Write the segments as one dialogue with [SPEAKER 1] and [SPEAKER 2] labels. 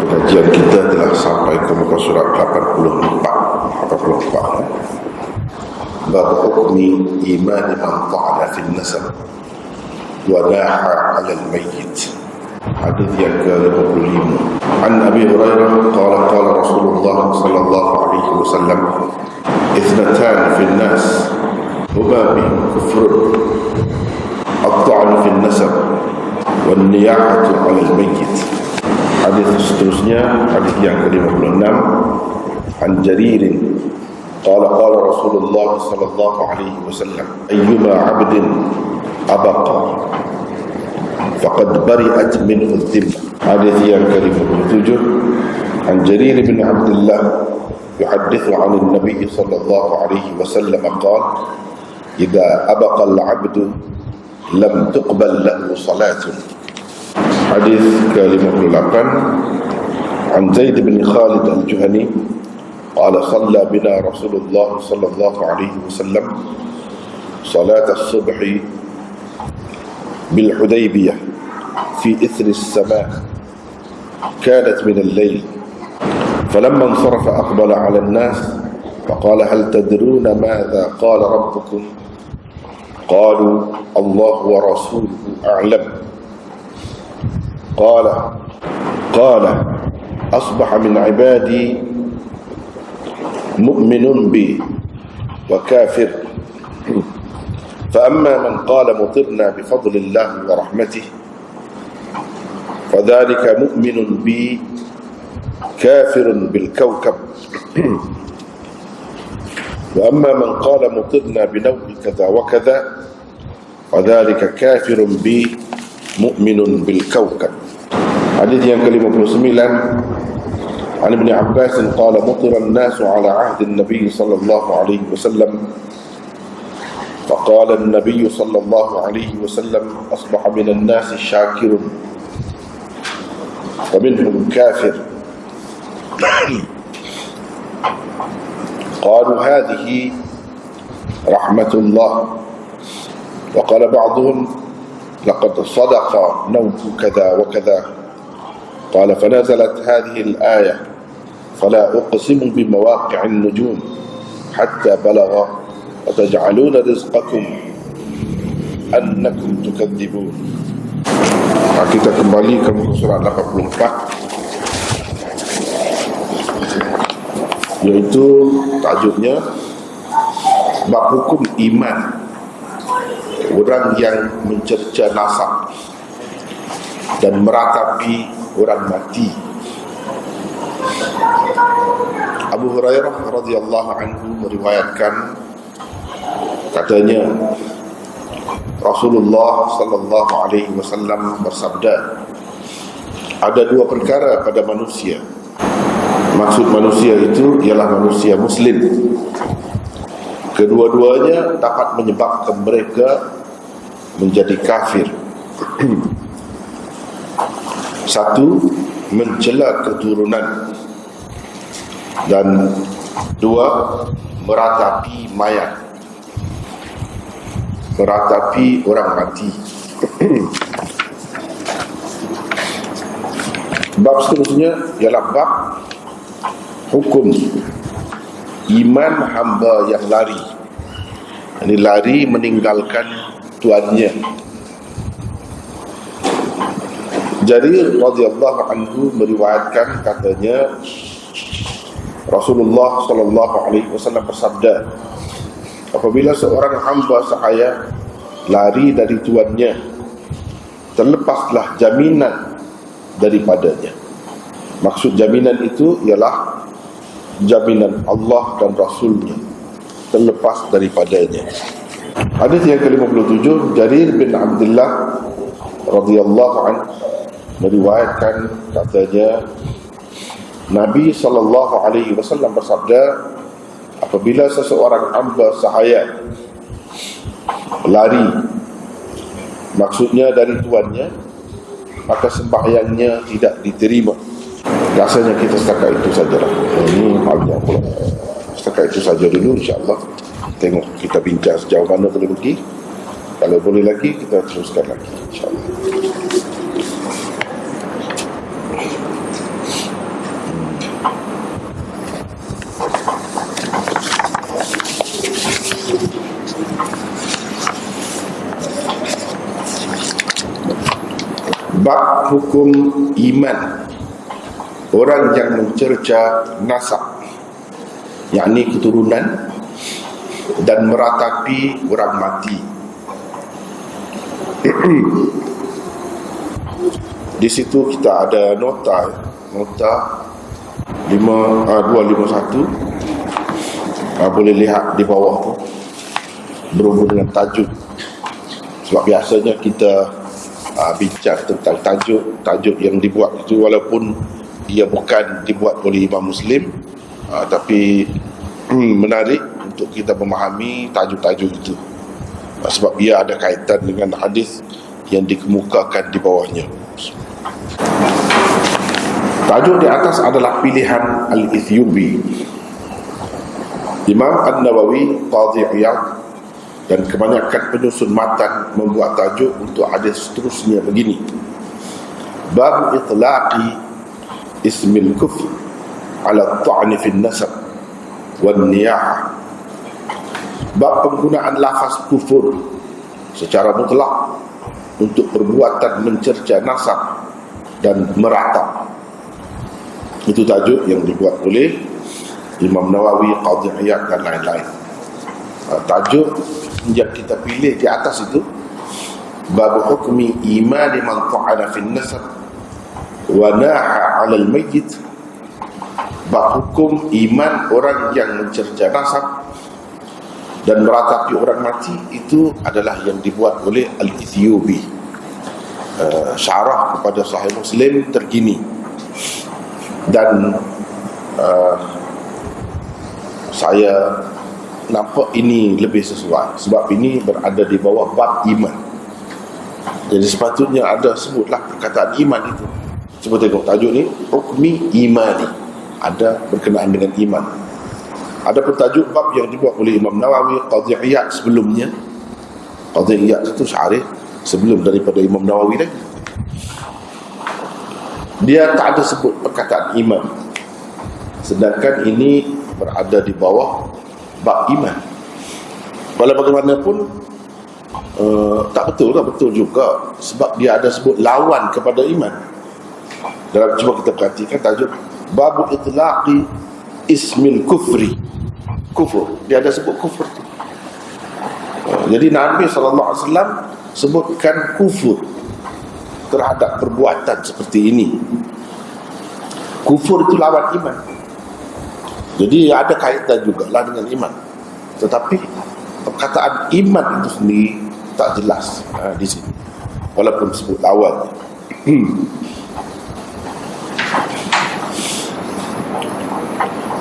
[SPEAKER 1] Kajian kita telah sampai ke muka surat 84. Bab hukmi iman man ta'ala fil nasab wa naha 'ala al-mayyit. Hadis yang ke-55. An Abi Hurairah qala Rasulullah sallallahu alaihi wasallam ithnatan fil nas huma bi kufr at-ta'n fil nasab wan niyahatu 'ala al-mayyit. Hadis seterusnya, hadis yang ke-56. An Jaririn qala Rasulullah sallallahu alaihi wasallam ayyuma 'abdin abaqa faqad bari'at minhu adh-dhimmah. Hadis yang ke-57. An Jarir bin Abdullah yuhaddithu 'an an-nabiy sallallahu alaihi wasallam qala idza abaqa al-'abdu lam tuqbal lahu salatun. Hadis ke-58. An Zaid bin Khalid al-Juhani qala shalla bina Rasulullah sallallahu alaihi wasallam salat as-subh bil Hudaybiyah fi ithri as-sama' kanat min al-layl falamma insarafa aqbala 'ala an-nas faqala hal tadruna madha qala rabbukum qalu Allah wa rasuluhu a'lam قال أصبح من عبادي مؤمن بي وكافر فأما من قال مطرنا بفضل الله ورحمته فذلك مؤمن بي كافر بالكوكب وأما من قال مطرنا بنوء كذا وكذا فذلك كافر بي مؤمن بالكوكب. Hadis yang ke-59. An Ibn Abbas qala mutira an-nasu ala ahdi an-nabiy sallallahu alaihi wasallam faqala an-nabiy sallallahu alaihi wasallam asbaha min an-nasi syakirun wa minhum kafir qalu hadhihi rahmatullah wa qala ba'dhum laqad sadaqa nawfu kadha wa kadha. قال فنزلت هذه الآية فلا أقسم بمواقع النجوم حتى بلغ وتجعلون رزقكم أنكم تكذبون. Kita kembali ke surat 84, yaitu tajuknya bab hukum iman orang yang mencerca nasab dan meratapi orang mati. Abu Hurairah radhiyallahu anhu meriwayatkan, katanya Rasulullah sallallahu alaihi wasallam bersabda, ada dua perkara pada manusia. Maksud manusia itu ialah manusia muslim. Kedua-duanya dapat menyebabkan mereka menjadi kafir. Satu, mencela keturunan, dan dua, meratapi mayat, meratapi orang mati. Bab seterusnya ialah bab hukum iman hamba yang lari. Ini lari meninggalkan tuannya. Jarir radhiyallahu anhu meriwayatkan, katanya Rasulullah sallallahu alaihi wasallam bersabda, apabila seorang hamba sahaya lari dari tuannya, terlepaslah jaminan daripadanya. Maksud jaminan itu ialah jaminan Allah dan Rasulnya, terlepas daripadanya. Hadis yang ke-57. Jarir bin Abdullah radhiyallahu anhu meriwayatkan, katanya Nabi sallallahu alaihi wasallam bersabda, apabila seseorang hamba sahaya lari, maksudnya dari tuannya, maka sembahyangnya tidak diterima. Rasanya kita setakat itu sajalah. Ini halnya pula. Setakat itu saja dulu, insya-Allah. Tengok kita bincang sejauh mana boleh pergi. Kalau boleh lagi, kita teruskan lagi, insya-Allah. Bab hukum iman orang yang mencerca nasab, yakni keturunan, dan meratapi orang mati. Di situ kita ada nota 251. Boleh lihat di bawah tu, berhubung dengan tajuk. Sebab biasanya kita bincang tentang tajuk yang dibuat itu, walaupun dia bukan dibuat oleh Imam Muslim, tapi menarik untuk kita memahami tajuk-tajuk itu, sebab ia ada kaitan dengan hadis yang dikemukakan di bawahnya. Tajuk di atas adalah pilihan Al-Ithiobi. Imam An-Nawawi, Qadhi Iyad dan kebanyakan penyusun matan membuat tajuk untuk hadis seterusnya begini: Bab itlaqi ismil kufr ala ta'ni fil nasab wan niyah. Bab penggunaan lafaz kufur secara mutlak untuk perbuatan mencerca nasab dan meratap. Itu tajuk yang dibuat oleh Imam Nawawi, Qadhi Iyad dan lain-lain. Tajuk yang kita pilih di atas itu, bab hukmi imani man ta'ana fil nasab wa naha 'ala al-mayyit. Bab hukum iman orang yang mencerca nasab dan meratapi orang mati. Itu adalah yang dibuat oleh Al-Ithiobi, syarah kepada Sahih Muslim terkini. Dan saya nampak ini lebih sesuai, sebab ini berada di bawah bab iman. Jadi sepatutnya ada sebutlah perkataan iman itu. Cuba tengok tajuk ni, hukmi imani, ada berkenaan dengan iman. Ada pentajuk bab yang dibuat oleh Imam Nawawi, Qadhi Iyad sebelumnya. Qadhi Iyad itu syarih sebelum daripada Imam Nawawi lagi. Dia tak ada sebut perkataan iman, sedangkan ini berada di bawah bab iman. Walau bagaimanapun tak betul juga, sebab dia ada sebut lawan kepada iman. Dalam, cuba kita perhatikan tajuk bab itlaqi ismil kufri, kufur, dia ada sebut kufur. Jadi Nabi SAW sebutkan kufur terhadap perbuatan seperti ini. Kufur itu lawan iman, jadi ada kaitan jugalah dengan iman. Tetapi perkataan iman itu sendiri tak jelas di sini, walaupun sebut lawan.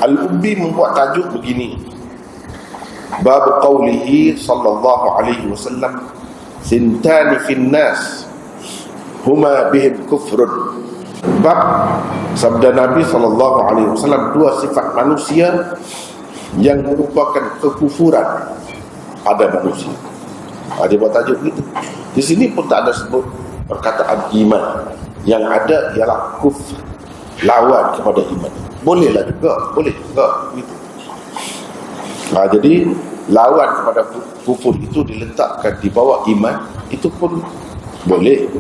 [SPEAKER 1] Al-Ubbi membuat tajuk begini: Bab qawlihi sallallahu alaihi wasallam, Sintani fin nas huma bihim kufrun. Bab sabda Nabi SAW, dua sifat manusia yang merupakan kekufuran pada manusia. Dia buat tajuk gitu. Di sini pun tak ada sebut perkataan iman. Yang ada ialah kufur, lawan kepada iman. Bolehlah juga, boleh juga gitu. Jadi lawan kepada kufur itu diletakkan di bawah iman, itu pun boleh.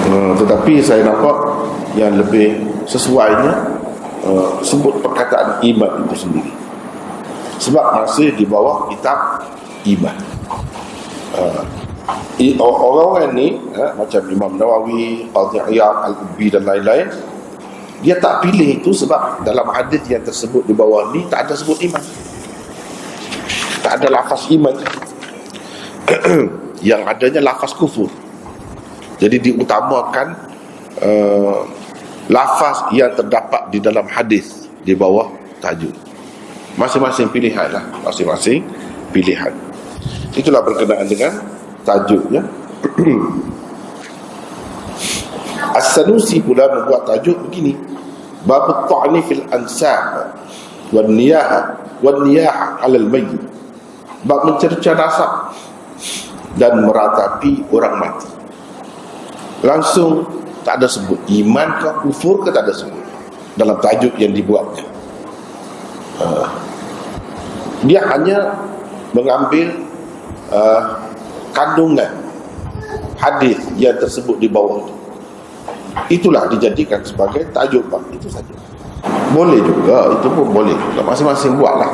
[SPEAKER 1] Tetapi saya nampak yang lebih sesuainya sebut perkataan iman itu sendiri, sebab masih di bawah kitab iman. Orang-orang ni macam Imam Nawawi, Qadhi Iyad, Al-Ubbi dan lain-lain, dia tak pilih itu sebab dalam hadis yang tersebut di bawah ni tak ada sebut iman, tak ada lafaz iman. Yang adanya lafaz kufur. Jadi diutamakan lafaz yang terdapat di dalam hadis di bawah tajuk. Masing-masing pilihan lah, masing-masing pilihan. Itulah berkenaan dengan tajuknya. As-Sanusi pula membuat tajuk begini: Bab ta'ni fil ansab wan niyah 'ala al-mayyit. Bab mencerca nasab dan meratapi orang mati. Langsung tak ada sebut iman ke kufur ke, tak ada sebut dalam tajuk yang dibuatnya. Dia hanya mengambil kandungan hadis yang tersebut di bawah itu. itulah dijadikan sebagai tajuk bab, itu saja. Boleh juga, itu pun boleh juga, masing-masing buatlah.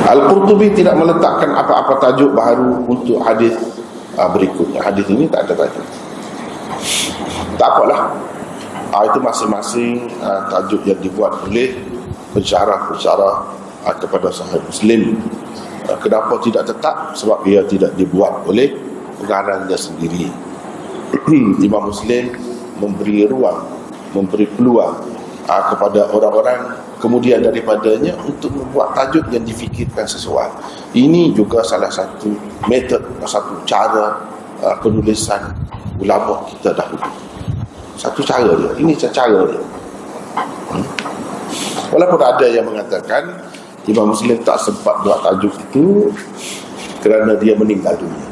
[SPEAKER 1] Al-Qurtubi tidak meletakkan apa-apa tajuk baru untuk hadis berikutnya. Hadis ini tak ada tajuk. Tak apalah, itu masing-masing tajuk yang dibuat oleh pensyarah-pensyarah kepada Sahih Muslim. Kenapa tidak tetap? Sebab ia tidak dibuat oleh pengarangnya sendiri. Imam Muslim memberi ruang, memberi peluang kepada orang-orang kemudian daripadanya untuk membuat tajuk yang difikirkan sesuai. Ini juga salah satu metod, satu cara penulisan ulama kita dahulu. Satu cara dia. Ini cara dia. Walaupun ada yang mengatakan Imam Muslim tak sempat buat tajuk itu kerana dia meninggal dunia.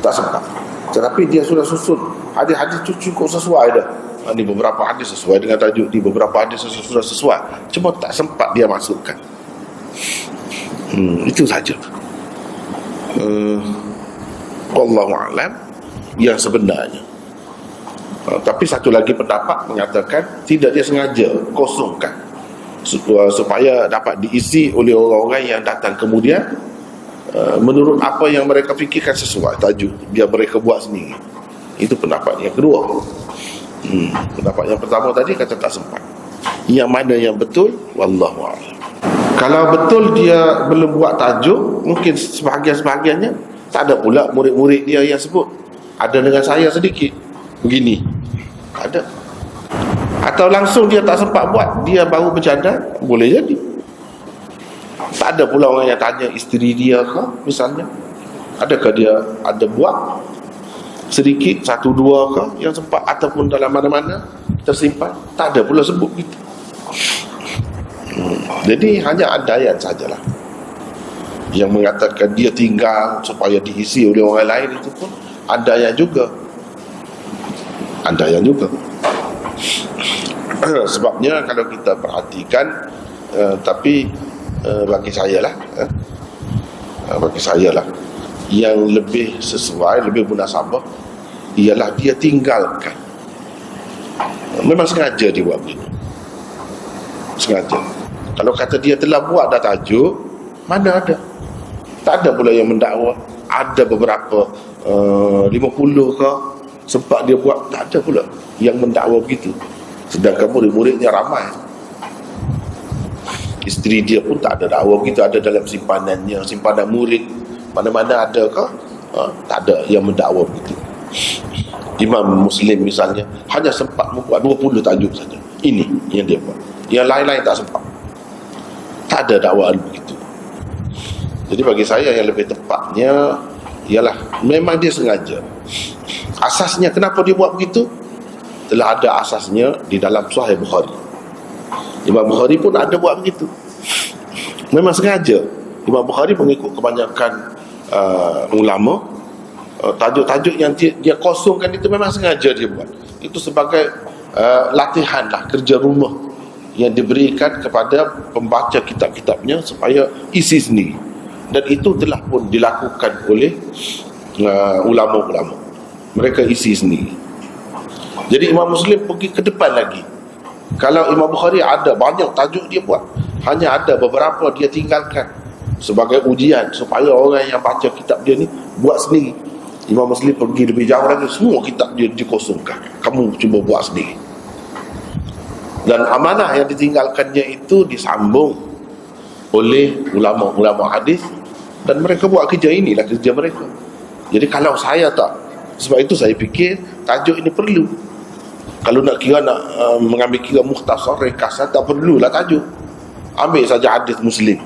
[SPEAKER 1] Tak sempat. Tetapi dia sudah susun hadis-hadis itu cukup sesuai dah. Ini beberapa hadis sesuai dengan tajuk, di beberapa hadis sudah sesuai, cuma tak sempat dia masukkan. Itu saja. Wallahu a'lam yang sebenarnya. Tapi satu lagi pendapat mengatakan tidak dia sengaja kosongkan supaya dapat diisi oleh orang-orang yang datang kemudian menurut apa yang mereka fikirkan sesuai tajuk dia mereka buat sendiri. Itu pendapat yang kedua. Pendapat yang pertama tadi kata tak sempat. Yang mana yang betul, wallahu a'lam. Kalau betul dia belum buat tajuk, mungkin sebahagian-sebahagiannya tak ada pula murid-murid dia yang sebut. Ada dengan saya sedikit begini, ada. Atau langsung dia tak sempat buat, dia baru bercadar, boleh jadi. Tak ada pula orang yang tanya isteri dia ke misalnya, adakah dia ada buat sedikit, satu dua ke yang sempat, ataupun dalam mana-mana tersimpan. Tak ada pula sebut gitu. Jadi hanya andaian sajalah yang mengatakan dia tinggal supaya diisi oleh orang lain, itu pun andaian juga. Andaian juga. Sebabnya kalau kita perhatikan, tapi bagi saya lah, yang lebih sesuai, lebih munasabah ialah dia tinggalkan. Memang sengaja dia buat begini. Sengaja. Kalau kata dia telah buat dah tajuk, mana ada? Tak ada pula yang mendakwa. Ada beberapa 50 ke sempat dia buat, tak ada pula yang mendakwa begitu. Sedangkan murid-muridnya ramai. Isteri dia pun tak ada dakwa begitu, ada dalam simpanannya, simpanan murid. Mana-mana ada ke? Tak ada yang mendakwa begitu. Imam Muslim misalnya hanya sempat membuat 20 tajuk saja. Ini yang dia buat. Yang lain-lain tak sempat. Tak ada dakwaan begitu. Jadi bagi saya yang lebih tepatnya ialah memang dia sengaja. Asasnya kenapa dia buat begitu? Telah ada asasnya di dalam Sahih Bukhari. Imam Bukhari pun ada buat begitu. Memang sengaja. Imam Bukhari mengikut kebanyakan ulama, tajuk-tajuk yang dia kosongkan itu memang sengaja dia buat. Itu sebagai latihan lah, kerja rumah yang diberikan kepada pembaca kitab-kitabnya supaya isi sendiri. Dan itu telah pun dilakukan oleh ulama-ulama. Mereka isi sendiri. Jadi Imam Muslim pergi ke depan lagi. Kalau Imam Bukhari ada banyak tajuk dia buat, hanya ada beberapa dia tinggalkan sebagai ujian supaya orang yang baca kitab dia ni buat sendiri. Imam Muslim pergi lebih jauh lagi, semua kitab dia dikosongkan, kamu cuba buat sendiri. Dan amanah yang ditinggalkannya itu disambung oleh ulama-ulama hadis, dan mereka buat kerja inilah kerja mereka. Jadi kalau saya tak, sebab itu saya fikir tajuk ini perlu. Kalau nak kira mengambil kira mukhtasar, ringkasan, tak perlulah tajuk. Ambil saja hadis Muslim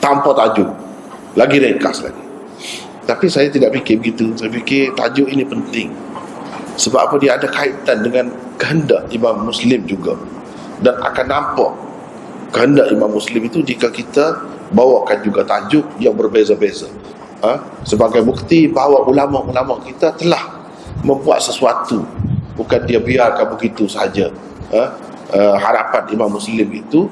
[SPEAKER 1] tanpa tajuk, lagi ringkas lagi. Tapi saya tidak fikir begitu. Saya fikir tajuk ini penting. Sebab apa? Dia ada kaitan dengan kehendak Imam Muslim juga. Dan akan nampak kehendak Imam Muslim itu jika kita bawakan juga tajuk yang berbeza-beza. Sebagai bukti bahawa ulama-ulama kita telah membuat sesuatu. Bukan dia biarkan begitu saja. Harapan Imam Muslim itu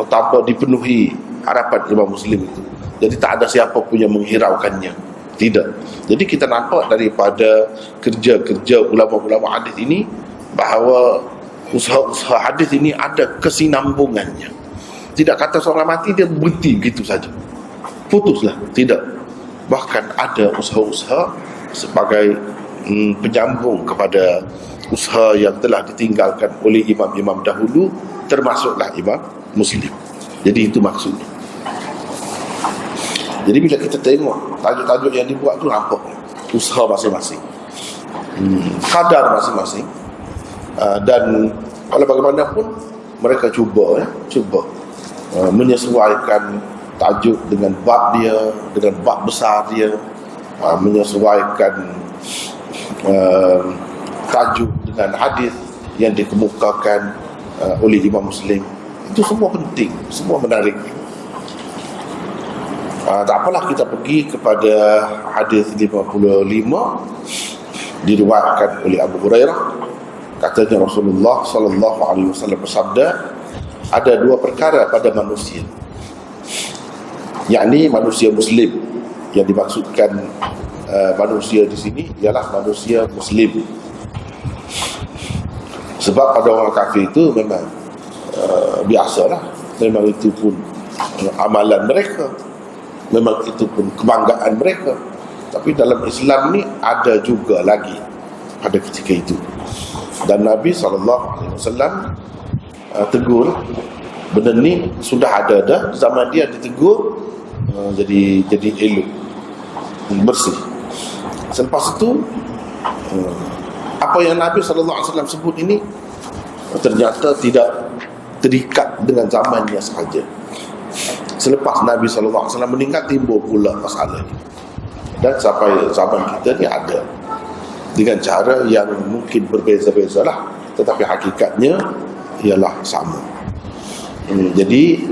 [SPEAKER 1] tanpa dipenuhi harapan Imam Muslim itu. Jadi tak ada siapa pun yang menghiraukannya. Tidak. Jadi kita nampak daripada kerja-kerja ulama-ulama hadis ini bahawa usaha-usaha hadis ini ada kesinambungannya. Tidak kata seorang mati dia berhenti begitu saja, putuslah. Tidak. Bahkan ada usaha-usaha sebagai penyambung kepada usaha yang telah ditinggalkan oleh imam-imam dahulu, termasuklah Imam Muslim. Jadi itu maksudnya. Jadi bila kita tengok tajuk-tajuk yang dibuat tu, nampak usaha masing-masing, kadar masing-masing, dan walau bagaimanapun mereka cuba menyesuaikan tajuk dengan bab dia, dengan bab besar dia, menyesuaikan tajuk dengan hadis yang dikemukakan oleh Imam Muslim. Itu semua penting, semua menarik. Tak apalah kita pergi kepada hadis 55, diriwayatkan oleh Abu Hurairah. Katanya Rasulullah sallallahu alaihi wasallam bersabda, ada dua perkara pada manusia, yakni manusia muslim. Yang dimaksudkan manusia di sini ialah manusia muslim. Sebab pada orang kafir itu memang biasalah, memang itu pun amalan mereka, memang itu pun kebanggaan mereka. Tapi dalam Islam ni ada juga lagi pada ketika itu. Dan Nabi SAW tegur benda ni sudah ada dah zaman dia, ditegur, jadi elok, bersih. Selepas itu apa yang Nabi SAW sebut ini ternyata tidak terikat dengan zamannya sahaja. Selepas Nabi SAW meninggal, timbul pula masalah ini, dan sampai zaman kita ni ada dengan cara yang mungkin berbeza-beza lah, tetapi hakikatnya ialah sama. Jadi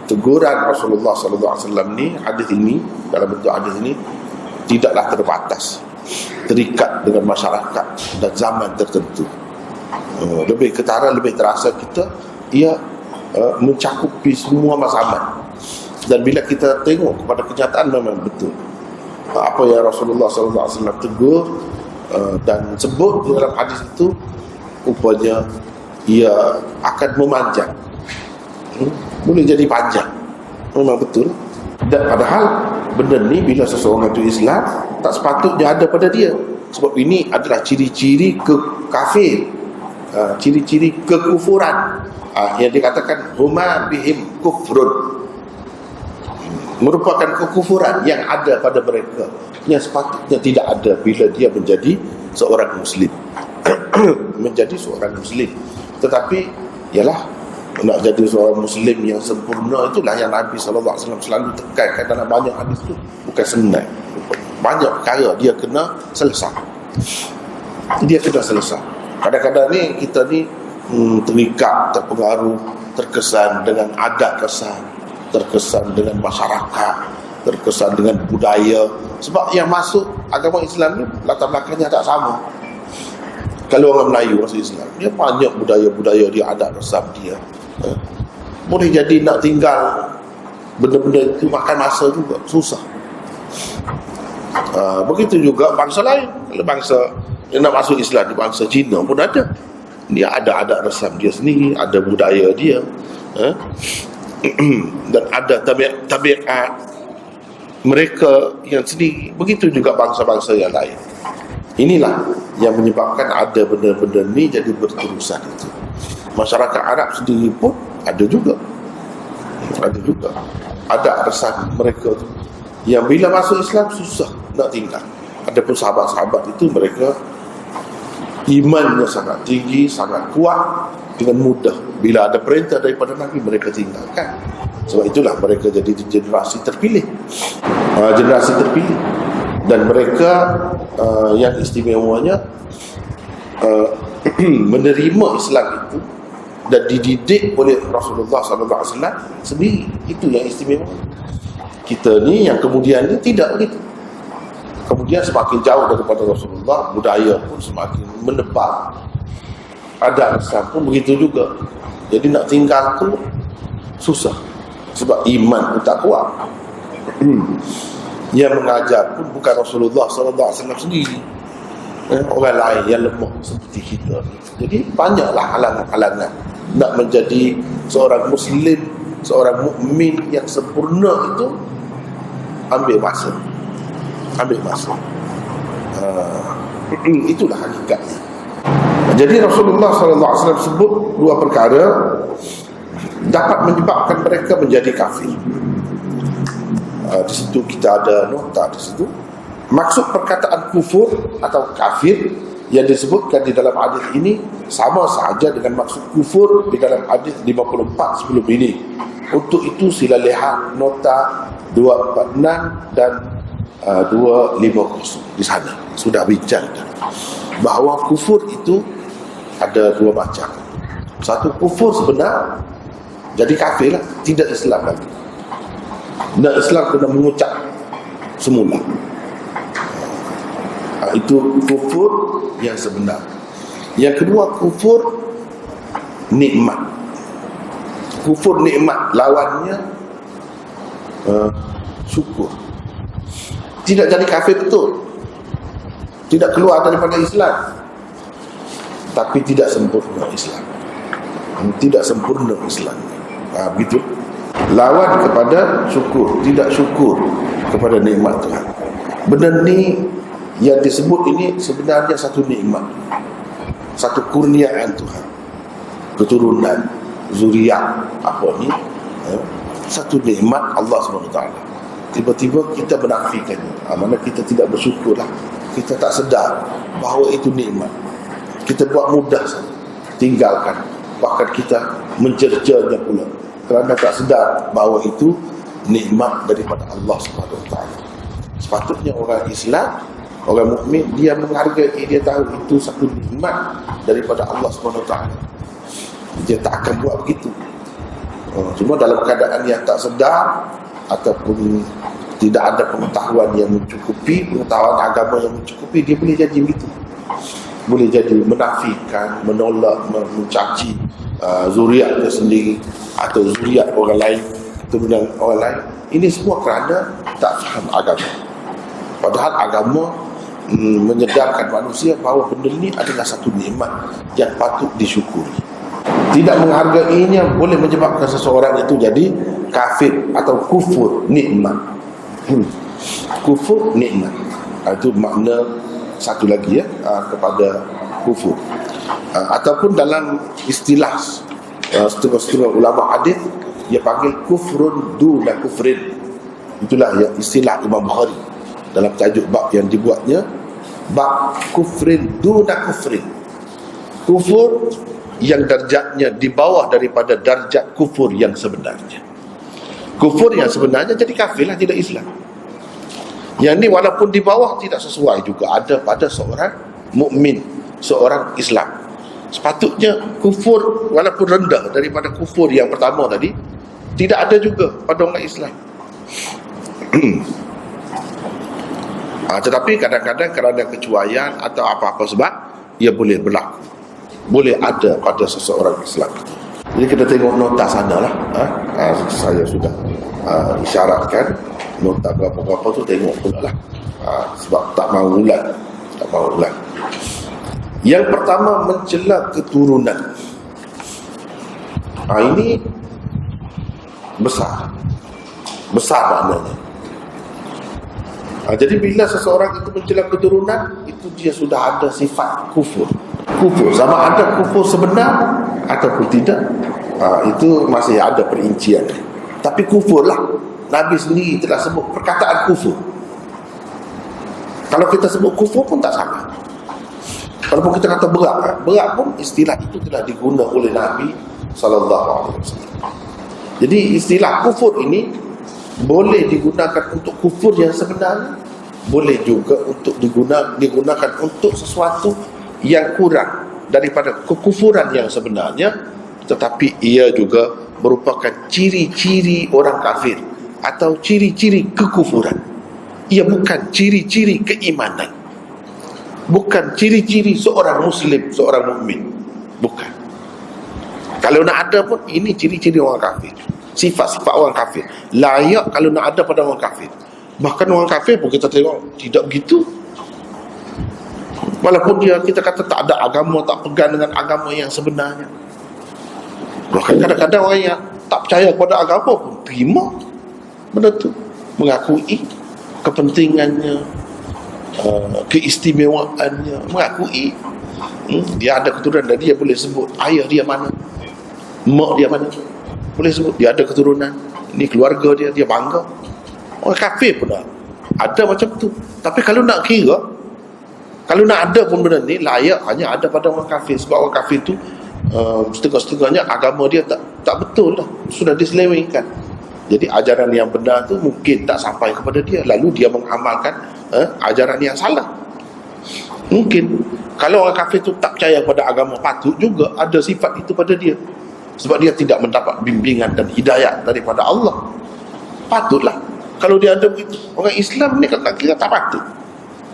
[SPEAKER 1] teguran Rasulullah SAW ni, hadis ini, dalam bentuk hadis ini, tidaklah terbatas, terikat dengan masyarakat dan zaman tertentu. Lebih ketara, lebih terasa kita, ia mencakupi semua zaman. Dan bila kita tengok kepada kenyataan, memang betul apa yang Rasulullah SAW tegur dan sebut di dalam hadis itu, rupanya ia akan memanjang, boleh jadi panjang. Memang betul. Dan padahal benda ni bila seseorang itu Islam, tak sepatutnya ada pada dia. Sebab ini adalah ciri-ciri kafir, ciri-ciri kekufuran, yang dikatakan huma bihim kufrun, merupakan kekufuran yang ada pada mereka, yang sepatutnya tidak ada bila dia menjadi seorang Muslim. Menjadi seorang Muslim. Tetapi ialah nak jadi seorang Muslim yang sempurna, itulah yang Nabi SAW selalu tekankan dalam banyak hadis itu. Bukan senang, banyak perkara dia kena selesai. Dia kena selesai. Kadang-kadang ni kita ni terikat, terpengaruh, terkesan dengan adat kesan, terkesan dengan masyarakat, terkesan dengan budaya. Sebab yang masuk agama Islam ni latar belakangnya tak sama. Kalau orang Melayu masuk Islam, dia banyak budaya-budaya dia, adat resam dia. Boleh jadi nak tinggal benda-benda itu makan masa juga, susah. Begitu juga bangsa lain. Kalau bangsa yang nak masuk Islam, di bangsa Cina pun ada. Dia ada adat resam dia sendiri, ada budaya dia, dan ada tabiat mereka yang sendiri. Begitu juga bangsa-bangsa yang lain. Inilah yang menyebabkan ada benda-benda ni jadi berterusan itu. Masyarakat Arab sendiri pun ada juga ada resam mereka tu, yang bila masuk Islam susah nak tinggal. Adapun sahabat-sahabat itu, mereka imannya sangat tinggi, sangat kuat, dengan mudah bila ada perintah daripada Nabi mereka tinggalkan. Sebab itulah mereka jadi generasi terpilih, dan mereka yang istimewanya menerima Islam itu dan dididik oleh Rasulullah SAW sendiri. Itu yang istimewa. Kita ni yang kemudian ni tidak begitu. Kemudian semakin jauh daripada Rasulullah, budaya pun semakin menebal, adat Islam pun begitu juga. Jadi nak tinggal tu susah, sebab iman pun tak kuat. Yang mengajar pun bukan Rasulullah SAW sendiri, orang lain yang lemah seperti kita. Jadi banyaklah halangan-halangan nak menjadi seorang Muslim, seorang mukmin yang sempurna itu. Ambil masa. Itulah hakikatnya. Jadi Rasulullah SAW sebut dua perkara dapat menyebabkan mereka menjadi kafir. Di situ kita ada nota di situ. Maksud perkataan kufur atau kafir yang disebutkan di dalam hadis ini sama saja dengan maksud kufur di dalam hadis 54 sebelum ini. Untuk itu sila lihat nota 246 dan 250 di sana sudah bincang bahawa kufur itu ada dua macam. Satu kufur sebenar, jadi kafir lah, tidak Islam lagi. Dan Islam kena mengucap semula. Itu kufur yang sebenar. Yang kedua kufur nikmat. Kufur nikmat lawannya syukur. Tidak jadi kafir betul, tidak keluar daripada Islam, tapi tidak sempurna Islam. Tidak sempurna Islam. Begitu. Lawan kepada syukur, tidak syukur kepada nikmat Tuhan. Benda ni yang disebut ini sebenarnya satu nikmat, satu kurniaan Tuhan. Keturunan, zuriat, apa ni? Satu nikmat Allah SWT. Tiba-tiba kita menafikannya. Mana kita tidak bersyukurlah. Kita tak sedar bahawa itu nikmat. Kita buat mudah saja, tinggalkan. Bahkan kita mencercanya pula kerana tak sedar bahawa itu nikmat daripada Allah SWT. Sepatutnya orang Islam, orang mukmin, dia menghargai, dia tahu itu satu nikmat daripada Allah SWT. Dia tak akan buat begitu. Cuma dalam keadaan yang tak sedar ataupun tidak ada pengetahuan yang mencukupi, pengetahuan agama yang mencukupi, dia boleh jadi begitu. Boleh jadi menafikan, menolak, mencaci zuriatnya sendiri atau zuriat orang lain, keturunan orang lain. Ini semua kerana tak faham agama. Padahal agama menyedarkan manusia bahawa benda ini adalah satu nikmat yang patut disyukuri. Tidak menghargainya boleh menyebabkan seseorang itu jadi kafir atau kufur nikmat. Kufur nikmat. Itu makna satu lagi kepada kufur. Ataupun dalam istilah setengah-setengah ulama hadis, dia panggil kufrun duna kufrin. Itulah yang istilah Imam Bukhari dalam tajuk bab yang dibuatnya, bab kufrin duna kufrin. Kufur yang darjatnya di bawah daripada darjat kufur yang sebenarnya. Kufur yang sebenarnya jadi kafirlah, tidak Islam. Yang ni walaupun di bawah tidak sesuai juga ada pada seorang mukmin, seorang Islam. Sepatutnya kufur walaupun rendah daripada kufur yang pertama tadi, tidak ada juga pada orang Islam. Tetapi kadang-kadang kerana kecuaian atau apa-apa sebab, ia boleh berlaku, boleh ada pada seseorang Islam. Jadi kita tengok nota sana lah. Saya sudah isyaratkan nota berapa-berapa tu, tengok pula lah. Sebab tak mahu ulang. Yang pertama, mencela keturunan. Ini besar maknanya. Jadi bila seseorang itu mencela keturunan, itu dia sudah ada sifat kufur. Sama ada kufur sebenar ataupun tidak, itu masih ada perincian. Tapi kufur lah, Nabi sendiri telah sebut perkataan kufur. Kalau kita sebut kufur pun tak sama. Walaupun kita kata berat pun istilah itu telah digunakan oleh Nabi SAW. Jadi istilah kufur ini boleh digunakan untuk kufur yang sebenarnya, boleh juga untuk digunakan untuk sesuatu yang kurang daripada kekufuran yang sebenarnya, tetapi ia juga merupakan ciri-ciri orang kafir atau ciri-ciri kekufuran. Ia bukan ciri-ciri keimanan, bukan ciri-ciri seorang muslim, seorang mukmin, bukan. Kalau nak ada pun ini ciri-ciri orang kafir, sifat-sifat orang kafir, layak kalau nak ada pada orang kafir. Bahkan orang kafir pun kita tengok tidak begitu. Walaupun kita kata tak ada agama, tak pegang dengan agama yang sebenarnya. Bahkan kadang-kadang orang yang tak percaya kepada agama pun terima benda tu, mengakui kepentingannya, keistimewaannya, mengakui dia ada keturunan dan dia boleh sebut ayah dia mana, mak dia mana, boleh sebut dia ada keturunan, ini keluarga dia, dia bangga. Orang kafir pun ada macam tu. Tapi kalau nak kira, kalau nak ada pun benda ni layak hanya ada pada orang kafir. Sebab orang kafir tu setengah-setengahnya agama dia tak betul lah, sudah diselewengkan. Jadi ajaran yang benar tu mungkin tak sampai kepada dia, lalu dia mengamalkan ajaran yang salah. Mungkin kalau orang kafir tu tak percaya pada agama, patut juga ada sifat itu pada dia, sebab dia tidak mendapat bimbingan dan hidayat daripada Allah. Patutlah kalau dia ada begitu. Orang Islam ni tak kira tak patut.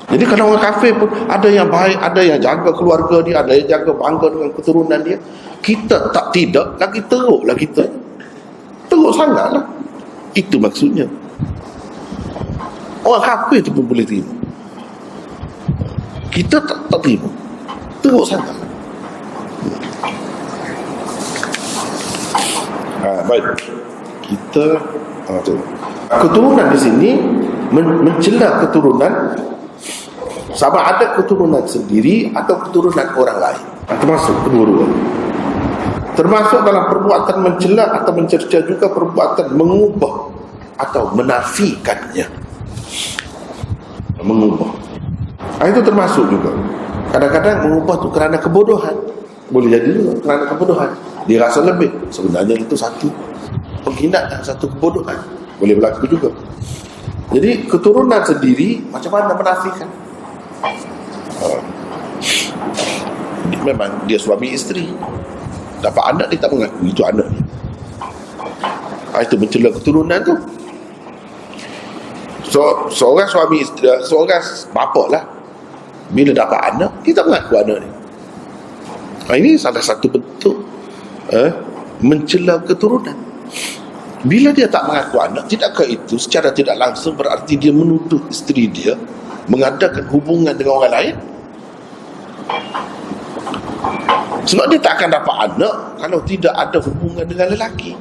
[SPEAKER 1] Jadi kalau orang kafir pun ada yang baik, ada yang jaga keluarga dia, ada yang jaga bangga dengan keturunan dia, kita tidak lagi teruklah, kita teruk sangatlah. Itu maksudnya. Orang kafir tu pun boleh terima, kita tak terima, teruk sangat. Baik, kita keturunan di sini mencela keturunan, sama ada keturunan sendiri atau keturunan orang lain, termasuk kedua-dua. Termasuk dalam perbuatan mencela atau mencerca juga perbuatan mengubah atau menafikannya. Mengubah, itu termasuk juga. Kadang-kadang mengubah itu kerana kebodohan, boleh jadi juga kerana kebodohan. Dia rasa lebih, sebenarnya itu satu penghinaan, satu kebodohan, boleh berlaku juga. Jadi keturunan sendiri macam mana menafikan? Memang dia suami isteri, dapat anak dia tak mengaku itu anak dia. Itu mencela keturunan tu. Seorang suami isteri, seorang bapa lah, bila dapat anak dia tak mengaku anak dia. Ini salah satu bentuk mencela keturunan. Bila dia tak mengaku anak, tidakkah itu secara tidak langsung berarti dia menuduh isteri dia mengadakan hubungan dengan orang lain? Sebab dia tak akan dapat anak kalau tidak ada hubungan dengan lelaki.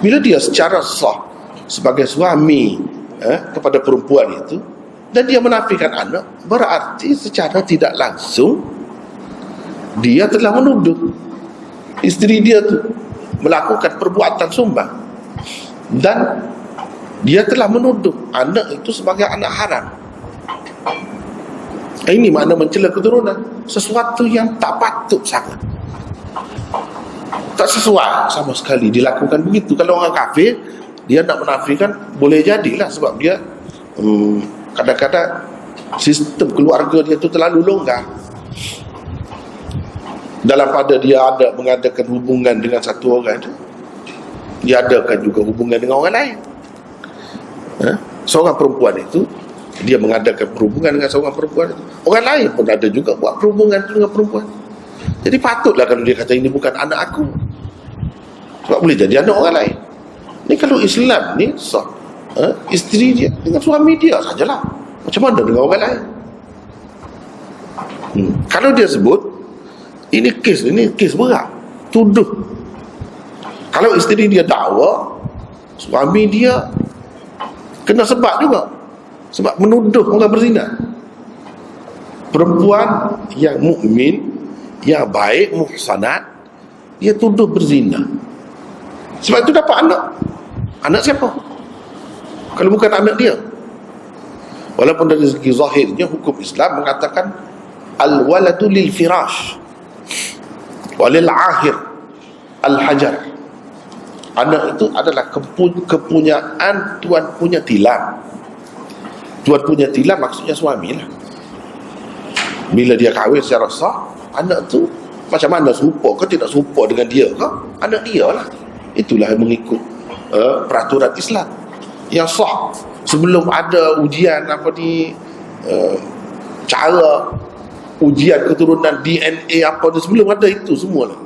[SPEAKER 1] Bila dia secara sah sebagai suami kepada perempuan itu, dan dia menafikan anak, berarti secara tidak langsung dia telah menuduh isteri dia tu melakukan perbuatan sumbang, dan dia telah menuduh anak itu sebagai anak haram. Ini makna mencela keturunan, sesuatu yang tak patut sangat, tak sesuai sama sekali dilakukan begitu. Kalau orang kafir dia nak menafikan, boleh jadilah sebab dia kadang-kadang sistem keluarga dia tu terlalu longgar. Dalam pada dia ada mengadakan hubungan dengan satu orang tu, dia adakan juga hubungan dengan orang lain. Seorang perempuan itu, dia mengadakan perhubungan dengan seorang perempuan itu, orang lain pun ada juga buat perhubungan dengan perempuan. Jadi patutlah kalau dia kata ini bukan anak aku, sebab boleh jadi anak orang lain. Ni kalau Islam ni sah, isteri dia dengan suami dia sajalah, macam mana dengan orang lain? Kalau dia sebut ini kes berat, tuduh. Kalau isteri dia dakwa, suami dia kena sebab juga, sebab menuduh orang berzina. Perempuan yang mukmin, yang baik, muhsanat, dia tuduh berzina. Sebab itu dapat anak. Anak siapa? Kalau bukan anak dia. Walaupun dari segi zahirnya hukum Islam mengatakan al-waladu lil firash walil ahir al-hajar. Anak itu adalah kepunyaan tuan punya tilam. Tuan punya tilam maksudnya suami lah. Bila dia kahwin secara sah, anak tu macam mana, serupa ke tidak serupa dengan dia ke, anak dia lah. Itulah yang mengikut peraturan Islam yang sah. Sebelum ada ujian cara ujian keturunan DNA apa tu, sebelum ada itu semua lah.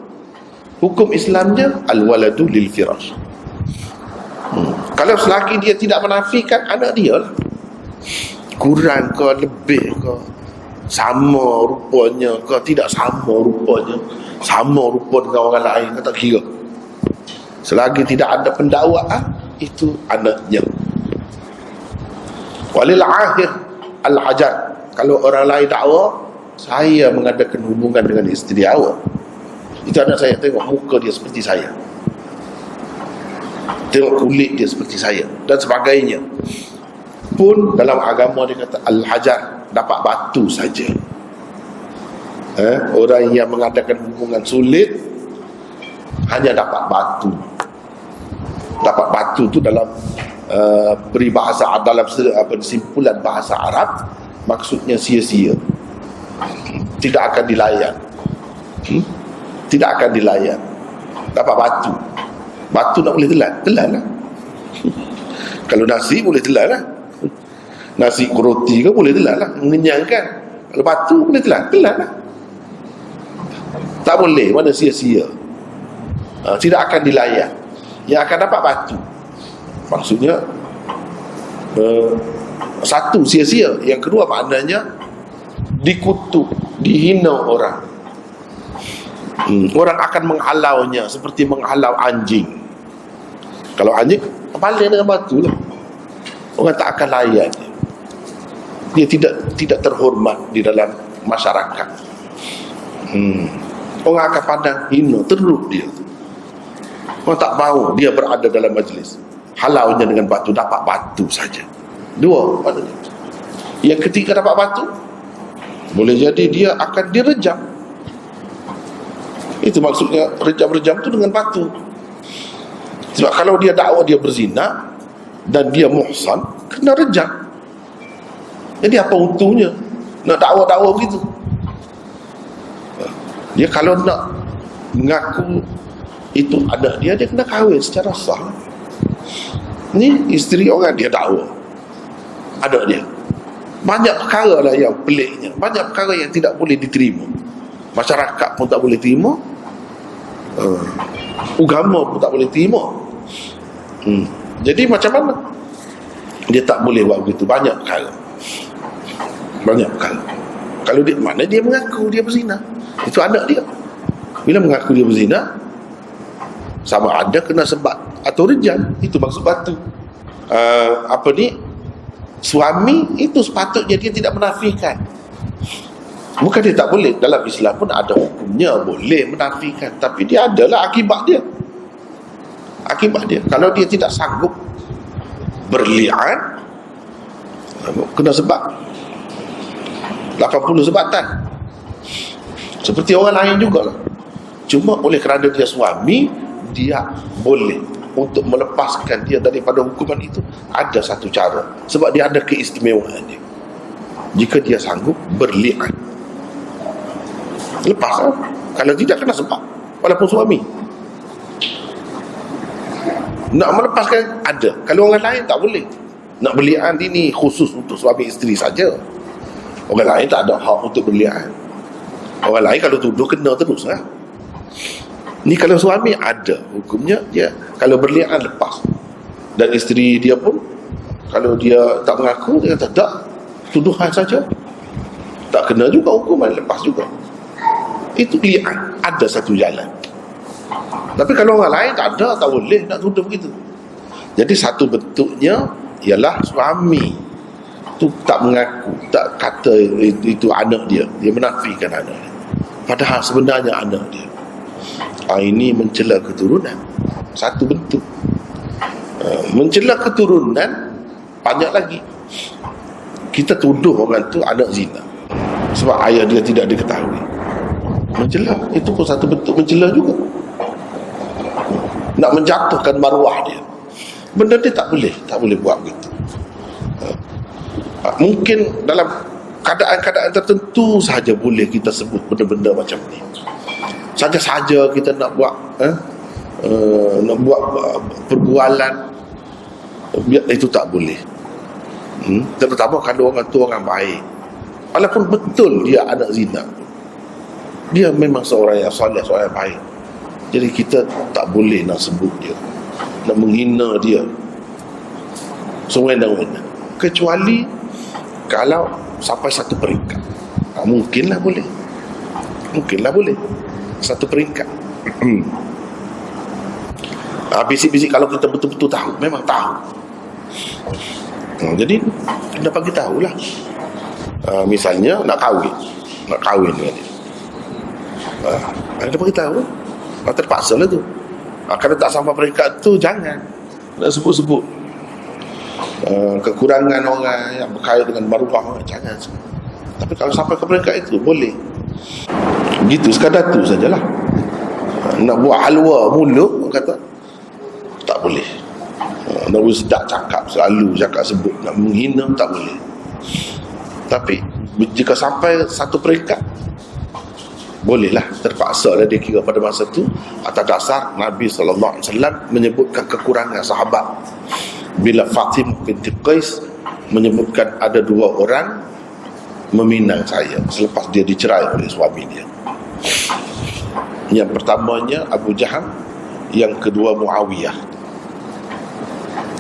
[SPEAKER 1] Hukum Islamnya al-waladu lil firash. Kalau selagi dia tidak menafikan, anak dia lah. Kurang ke lebih ke, sama rupanya ke tidak sama rupanya, sama rupa dengan orang lain ke, tak kira. Selagi tidak ada pendakwaan, itu anaknya. Walil akhir al-hajar. Kalau orang lain dakwa, saya mengadakan hubungan dengan isteri awak, itu anak saya tengok muka dia seperti saya, tengok kulit dia seperti saya, dan sebagainya. Pun dalam agama dia kata al-hajar, dapat batu saja. Orang yang mengadakan hubungan sulit hanya dapat batu. Dapat batu tu dalam peribahasa, dalam simpulan bahasa Arab, maksudnya sia-sia, tidak akan dilayan. Tidak akan dilayan. Dapat batu. Batu nak boleh telan, telan lah. Kalau nasi boleh telan lah. Nasi roti ke boleh telan lah, mengenyangkan. Kalau batu boleh telan, telan lah. Tak boleh, mana sia-sia. Tidak akan dilayan. Yang akan dapat batu. Maksudnya satu, sia-sia. Yang kedua, maknanya dikutuk, dihina orang. Orang akan menghalaunya seperti menghalau anjing. Kalau anjing, paling dengan batu lah. Orang tak akan layan. Dia tidak terhormat di dalam masyarakat. Orang akan pandang hina, teruk dia. Orang tak mahu dia berada dalam majlis. Halaunya dengan batu, dapat batu saja. Dua, maknanya. Yang ketiga dapat batu, boleh jadi dia akan direjam. Itu maksudnya rejam-rejam tu dengan batu. Sebab kalau dia dakwa dia berzina dan dia muhsan, kena rejam. Jadi apa untungnya nak dakwa-dakwa begitu? Dia kalau nak mengaku itu anak dia, dia kena kahwin secara sah. Ni isteri orang dia dakwa anak dia. Banyak perkara lah yang peliknya, banyak perkara yang tidak boleh diterima. Masyarakat pun tak boleh terima, agama pun tak boleh terima. Jadi macam mana dia tak boleh buat begitu? Banyak perkara. Banyak perkara. Kalau dia, mana dia mengaku dia berzina, itu anak dia. Bila mengaku dia berzina, sama ada kena sebat atau rejam. Itu maksud batu. Suami itu sepatutnya dia tidak menafikan. Bukan dia tak boleh. Dalam Islam pun ada hukumnya boleh menafikan, tapi dia adalah akibat dia. Akibat dia, kalau dia tidak sanggup berli'an, kena sebat 80 sebatan. Seperti orang lain jugalah. Cuma oleh kerana dia suami, dia boleh untuk melepaskan dia daripada hukuman itu. Ada satu cara, sebab dia ada keistimewaan dia. Jika dia sanggup berli'an, lepas lah. Kalau tidak, kena sebat walaupun suami. Nak melepaskan ada. Kalau orang lain tak boleh. Nak berli'an ini khusus untuk suami isteri saja. Orang lain tak ada hak untuk berli'an. Orang lain kalau tuduh kena terus lah. Ni kalau suami ada hukumnya, dia kalau berli'an lepas. Dan isteri dia pun, kalau dia tak mengaku, dia kata tak, tuduhan saja, tak kena juga hukuman, lepas juga. Itu li'an, ada satu jalan. Tapi kalau orang lain tak ada, tak boleh nak tuduh begitu. Jadi satu bentuknya ialah suami tu tak mengaku, tak kata itu anak dia, dia menafikan anak dia, padahal sebenarnya anak dia. Ini mencela keturunan, satu bentuk. Mencela keturunan banyak lagi. Kita tuduh orang tu anak zina sebab ayah dia tidak diketahui. Mencela itu pun satu bentuk mencela juga. Nak menjatuhkan maruah dia. Benda dia tak boleh buat begitu. Mungkin dalam keadaan-keadaan tertentu sahaja boleh kita sebut benda-benda macam ni. Saja-saja kita nak buat nak buat perbualan, itu tak boleh. Terutama kalau orang tu orang baik, walaupun betul dia anak zina, dia memang seorang yang soleh, seorang yang baik. Jadi kita tak boleh nak sebut dia. nak menghina dia sewenang-wenang, kecuali kalau sampai satu peringkat. Mungkinlah boleh satu peringkat. Bisik-bisik kalau kita betul-betul tahu, memang tahu. Jadi kena bagi tahulah. Misalnya nak kahwin dengan dia. Kena bagi tahu. Terpaksa lah tu. Kalau tak sampai peringkat tu, jangan nak sebut-sebut kekurangan orang yang berkait dengan maruah, jangan. Tapi kalau sampai ke peringkat itu, boleh. Gitu, sekadar tu sajalah. Nak buat halwa mulut, kata tak boleh. Nak sedap cakap, selalu cakap sebut, nak menghina, tak boleh. Tapi jika sampai satu peringkat, bolehlah, terpaksa lah dia kira pada masa tu, atas dasar Nabi SAW menyebutkan kekurangan sahabat. Bila Fatimah binti Qais menyebutkan ada dua orang meminang saya selepas dia dicerai oleh suami dia. Yang pertamanya Abu Jaham, yang kedua Muawiyah.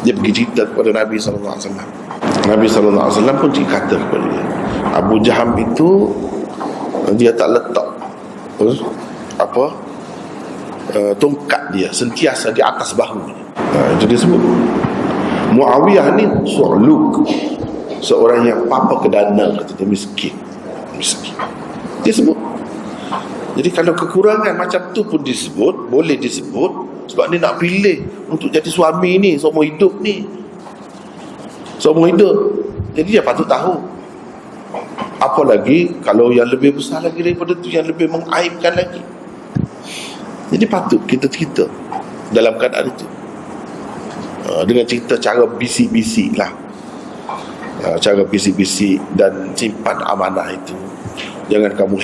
[SPEAKER 1] Dia pergi cerita kepada Nabi SAW. Nabi SAW pun kata kepada dia, Abu Jaham itu dia tak letak tongkat dia sentiasa di atas bahu. Itu dia sebut. Muawiyah ni su'luk, seorang yang papa kedana, kata dia, miskin. Dia sebut. Jadi kalau kekurangan macam tu pun disebut, boleh disebut, sebab dia nak pilih untuk jadi suami ni seumur hidup ni. Seumur hidup. Jadi dia patut tahu. Apalagi kalau yang lebih besar lagi daripada tu, yang lebih mengaibkan lagi. Jadi patut kita cerita dalam keadaan itu, dengan cerita cara bisik-bisik lah, cara bisik-bisik, dan simpan amanah itu. Jangan kamu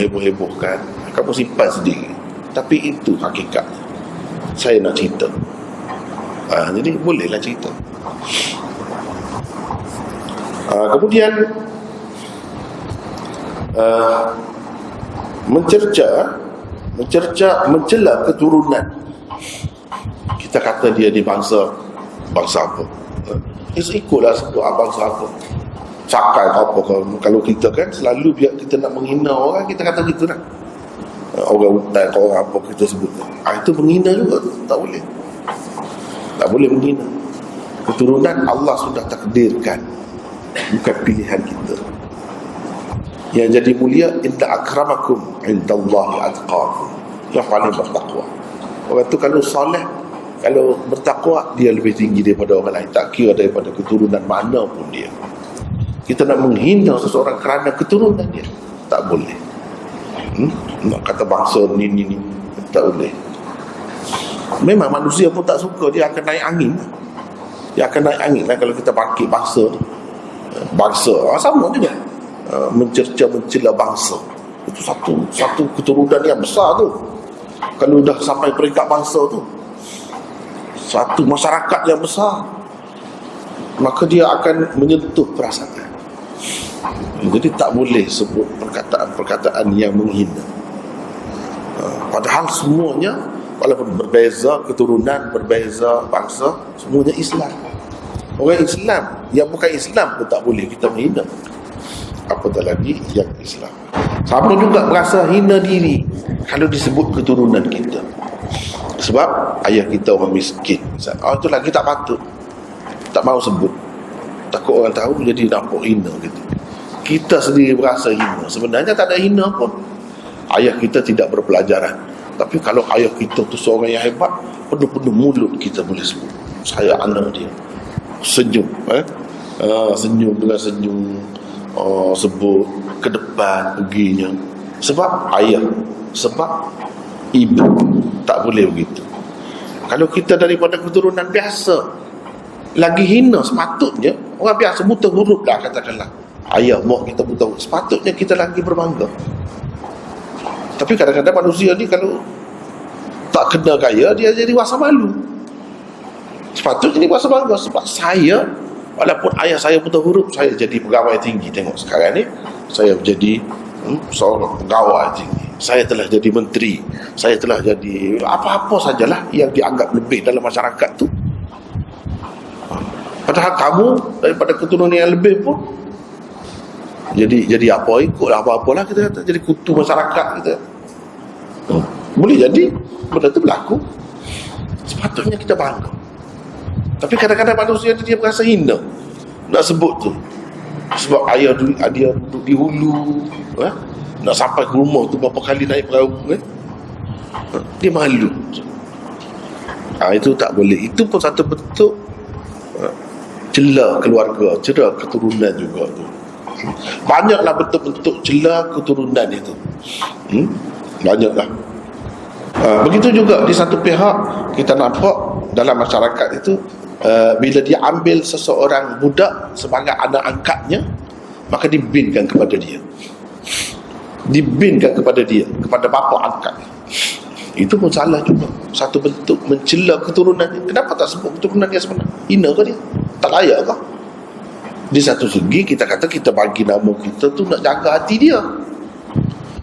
[SPEAKER 1] heboh-hebohkan, kamu simpan sendiri. Tapi itu hakikat. Saya nak cerita. Jadi bolehlah cerita. Kemudian mencela keturunan. Kita kata dia di bangsa apa, ikutlah sebut bangsa apa, cakai apa. Kalau kita kan selalu biar kita nak menghina orang, kita kata gitu lah. Orang hutan, orang apa kita sebut, itu menghina juga. Tak boleh menghina. Keturunan Allah sudah takdirkan, bukan pilihan kita. Yang jadi mulia, inna akramakum indallahi atqakum, yang paling bertakwa. Orang tu kalau soleh, kalau bertakwa, dia lebih tinggi daripada orang lain, tak kira daripada keturunan mana pun dia. Kita nak menghina seseorang kerana keturunan dia, tak boleh. Nak kata bangsa ni tak boleh. Memang manusia pun tak suka, dia akan naik angin. Lah kalau kita bangkit bangsa sama juga. Mencela bangsa, itu satu keturunan yang besar tu. Kalau dah sampai peringkat bangsa tu, satu masyarakat yang besar, maka dia akan menyentuh perasaan. Jadi tak boleh sebut perkataan-perkataan yang menghina. Padahal semuanya, walaupun berbeza keturunan, berbeza bangsa, semuanya Islam. Orang Islam, yang bukan Islam pun tak boleh kita menghina, apatah lagi yang Islam. Sama juga merasa hina diri kalau disebut keturunan kita, sebab ayah kita orang miskin. Itu lagi tak patut, tak mau sebut, takut orang tahu, jadi nampak hina gitu. Kita sendiri berasa hina. Sebenarnya tak ada hina pun. Ayah kita tidak berpelajaran, tapi kalau ayah kita tu seorang yang hebat, penuh-penuh mulut kita boleh sebut, saya anak dia. Senyum, senyum dengan senyum, sebut ke depan perginya. Sebab ayah, sebab ibu. Tak boleh begitu. Kalau kita daripada keturunan biasa, lagi hina. Sepatutnya orang biasa buta huruf lah, katakanlah ayah mak kita buta huruf, sepatutnya kita lagi berbangga. Tapi kadang-kadang manusia ni kalau tak kena kaya, dia jadi rasa malu. Sepatutnya dia rasa bangga, sebab saya, walaupun ayah saya buta huruf, saya jadi pegawai tinggi. Tengok sekarang ni saya jadi seorang pegawai tinggi. saya telah jadi menteri, saya telah jadi apa-apa sajalah yang dianggap lebih dalam masyarakat tu. Padahal kamu daripada keturunan yang lebih pun jadi apa, ikutlah apa-apalah kita kata, jadi kutu masyarakat kita. Boleh jadi benda tu berlaku. Sepatutnya kita bangga. Tapi kadang-kadang manusia dia merasa hina nak sebut tu. Sebab ayah dia duduk di hulu, nak sampai ke rumah tu berapa kali naik perahu, dia malu. Itu tak boleh. Itu pun satu bentuk celah keluarga, celah keturunan juga tu. Banyaklah bentuk-bentuk celah keturunan itu. Banyaklah. Begitu juga di satu pihak kita nampak dalam masyarakat itu, bila dia ambil seseorang budak sebagai anak angkatnya, maka dibinkan kepada dia, kepada bapa angkat. Itu pun salah juga. Satu bentuk mencela keturunan dia. Kenapa tak sebut keturunan dia sebenarnya? Hina ke dia? Tak layak ke? Di satu segi kita kata kita bagi nama kita tu nak jaga hati dia,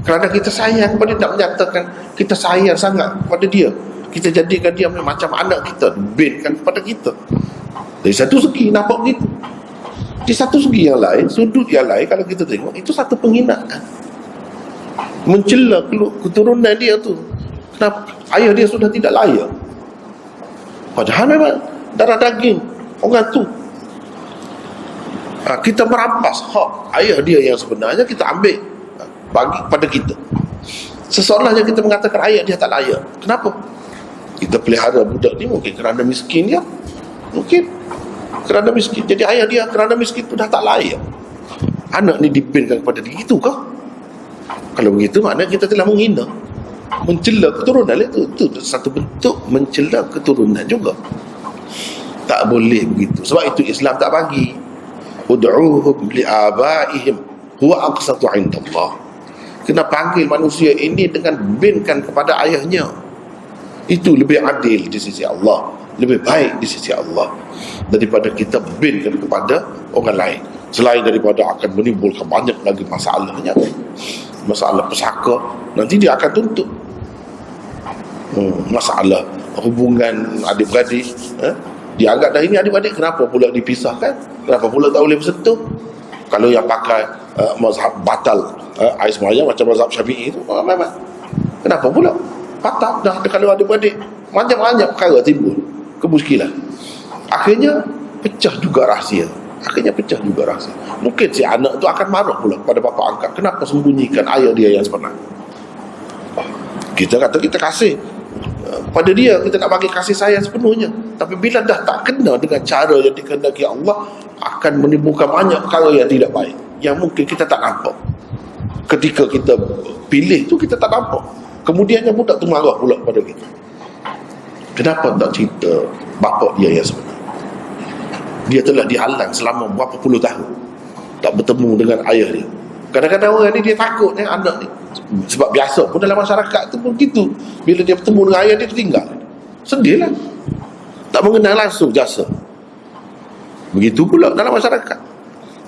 [SPEAKER 1] kerana kita sayang kepada dia, nak menyatakan kita sayang sangat kepada dia, kita jadikan dia macam anak kita, binkan kepada kita. Dari satu segi nampak begitu. Di satu segi yang lain, sudut yang lain, kalau kita tengok, itu satu penghinaan, mencela keturunan dia tu. Kenapa? Ayah dia sudah tidak layak, padahal memang darah daging orang tu. Kita merampas hak ayah dia yang sebenarnya, kita ambil bagi pada kita. Seseorang yang kita mengatakan ayah dia tak layak. Kenapa? Kita pelihara budak ni mungkin kerana miskin dia, mungkin kerana miskin. Jadi ayah dia kerana miskin tu dah tak layak. Anak ni dipinkan kepada dia, itu kah? Kalau begitu maknanya kita telah menghina, mencela keturunan itu satu bentuk mencela keturunan juga. Tak boleh begitu. Sebab itu Islam tak bagi ud'uhum li'abaihim huwa aqsatu 'indallah. Kena panggil manusia ini dengan binkan kepada ayahnya. Itu lebih adil di sisi Allah, lebih baik di sisi Allah, daripada kita binkan kepada orang lain. Selain daripada akan menimbulkan banyak lagi masalahnya, masalah pesaka, nanti dia akan tuntut. Masalah hubungan adik-beradik, dia anggap dah ini adik-beradik, kenapa pula dipisahkan? Kenapa pula tak boleh bersentuh? Kalau yang pakai mazhab batal air sembahyang macam mazhab Syafi'i itu, memang kenapa pula batal? Dah kalau adik-beradik banyak-banyak perkara timbul kemuskilan. Akhirnya pecah juga rahsia. Mungkin si anak tu akan marah pula pada bapa angkat, kenapa sembunyikan ayah dia yang sebenar. Kita kata kita kasih pada dia, kita nak bagi kasih sayang sepenuhnya, tapi bila dah tak kena dengan cara yang dikehendaki Allah, akan menimbulkan banyak perkara yang tidak baik, yang mungkin kita tak nampak. Ketika kita pilih tu kita tak nampak, kemudiannya budak tu marah pula pada kita. Kenapa tak cerita bapa dia yang sebenar? Dia telah dihalang selama berapa puluh tahun, tak bertemu dengan ayah dia. Kadang-kadang orang ni dia takut anak ni, sebab biasa pun dalam masyarakat tu pun gitu. Bila dia bertemu dengan ayah dia tinggal, sedih lah, tak mengenal langsung jasa. Begitu pula dalam masyarakat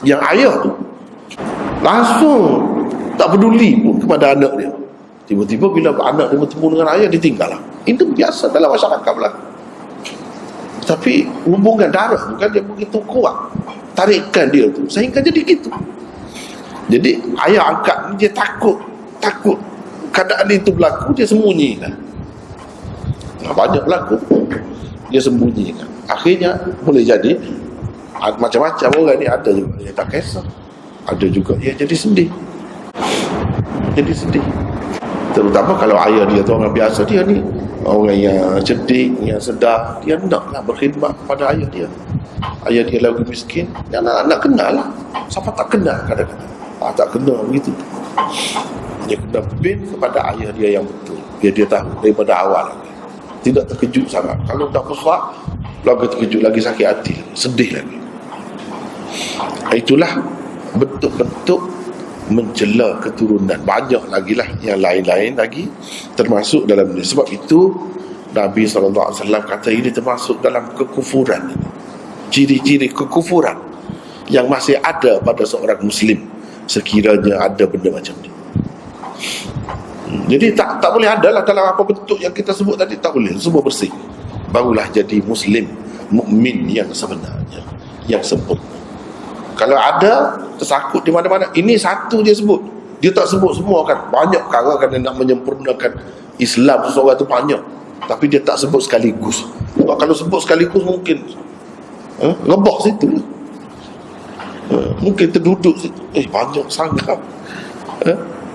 [SPEAKER 1] yang ayah tu langsung tak peduli pun kepada anak dia. Tiba-tiba bila anak dia bertemu dengan ayah, dia tinggal lah. Itu biasa dalam masyarakat berlaku. Tapi hubungan darah bukan dia begitu kuat, tarikan dia tu sehingga jadi gitu. Jadi ayah angkat ni dia takut keadaan itu berlaku, dia sembunyikan. Banyak berlaku, dia sembunyikan. Akhirnya boleh jadi macam-macam orang ni. Ada juga yang tak kisah, ada juga yang jadi sedih. Terutama kalau ayah dia tu orang biasa, dia ni orang yang cerdik, yang sedar, dia naklah berkhidmat kepada ayah dia. Ayah dia lagi miskin, dia nak kenal lah. Siapa tak kenal kadang-kadang? Tak kenal begitu. Dia kena bin kepada ayah dia yang betul, biar dia tahu daripada awal lagi. Tidak terkejut sangat. Kalau dah besar, lagi terkejut, lagi sakit hati, sedih lagi. Itulah bentuk-bentuk mencela keturunan. Banyak lagi lah yang lain-lain lagi termasuk dalam ini. Sebab itu Nabi SAW kata ini termasuk dalam kekufuran. Ciri-ciri kekufuran yang masih ada pada seorang Muslim sekiranya ada benda macam ni. Jadi tak boleh ada lah dalam apa bentuk yang kita sebut tadi, tak boleh, semua bersih. Barulah jadi muslim, mukmin yang sebenarnya, yang sempurna. Kalau ada tersangkut di mana-mana, ini satu dia sebut, dia tak sebut semua kan. Banyak perkara kan dia nak menyempurnakan Islam seseorang tu banyak, tapi dia tak sebut sekaligus. Sebab kalau sebut sekaligus mungkin ngebah situ, mungkin terduduk situ, banyak sangat,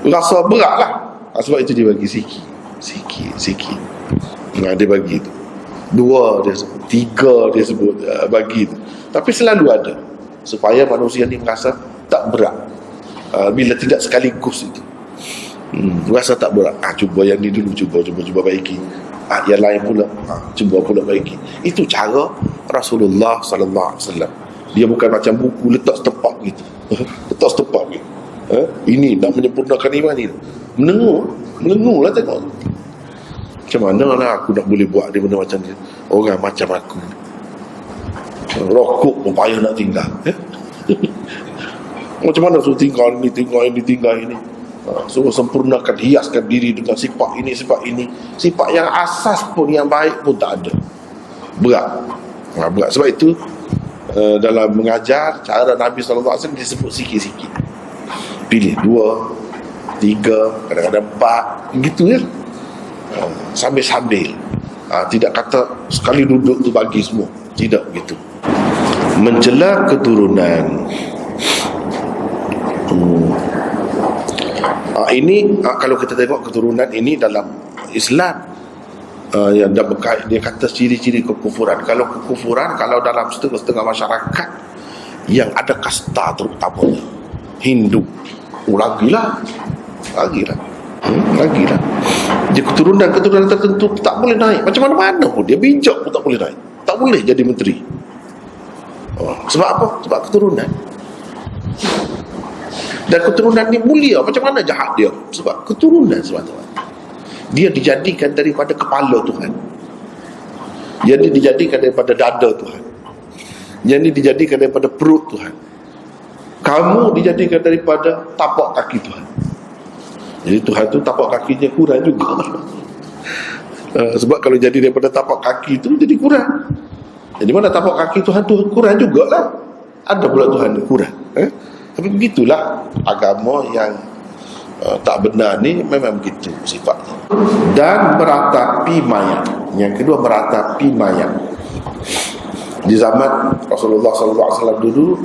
[SPEAKER 1] rasa berat lah. Sebab itu dia bagi sikit. Dia bagi tu 2 dia sebut, 3 dia sebut, bagi tu. Tapi selalu ada supaya manusia ni merasa tak berat bila tidak sekaligus itu. Rasa tak berat. Cuba yang ni dulu, cuba baiki. Yang lain pula cuba pula baiki. Itu cara Rasulullah sallallahu alaihi wasallam. Dia bukan macam buku letak setepak gitu. Letak setepak gitu. Ini nak menyempurnakan iman ni. Menengu lah tengok. Macam mana lah aku nak boleh buat dia benda macam ni. Orang macam aku rokok pun payah nak tinggal. Macam mana suruh tinggal ini. Suruh sempurnakan, hiaskan diri dengan sifat ini. Sifat yang asas pun, yang baik pun tak ada. Berat. Sebab itu dalam mengajar, cara Nabi SAW disebut sikit-sikit. Pilih 2, 3, kadang-kadang 4, gitu ya. Sambil-sambil. Tidak kata sekali duduk tu bagi semua. Tidak begitu. Mencela keturunan. Ini kalau kita tengok keturunan ini dalam Islam, yang dah berkait, dia kata ciri-ciri kekufuran. Kalau kekufuran, kalau dalam setengah-setengah masyarakat yang ada kasta terutamanya Hindu, lagilah. Dia keturunan tertentu tak boleh naik. Macam mana pun dia bijak pun tak boleh naik. Tak boleh jadi menteri. Sebab apa? Sebab keturunan. Dan keturunan ni mulia. Macam mana jahat dia? Sebab keturunan semata-mata. Dia dijadikan daripada kepala Tuhan. Yang ni dijadikan daripada dada Tuhan. Yang ni dijadikan daripada perut Tuhan. Kamu dijadikan daripada tapak kaki Tuhan. Jadi Tuhan tu tapak kakinya kurang juga. Sebab kalau jadi daripada tapak kaki tu jadi kurang. Jadi mana tapak kaki Tuhan tu kurang jugalah. Ada pula Tuhan kurang. Tapi begitulah agama yang tak benar ni, memang begitu sifatnya. Dan meratapi mayat. Yang kedua, meratapi mayat. Di zaman Rasulullah SAW dulu,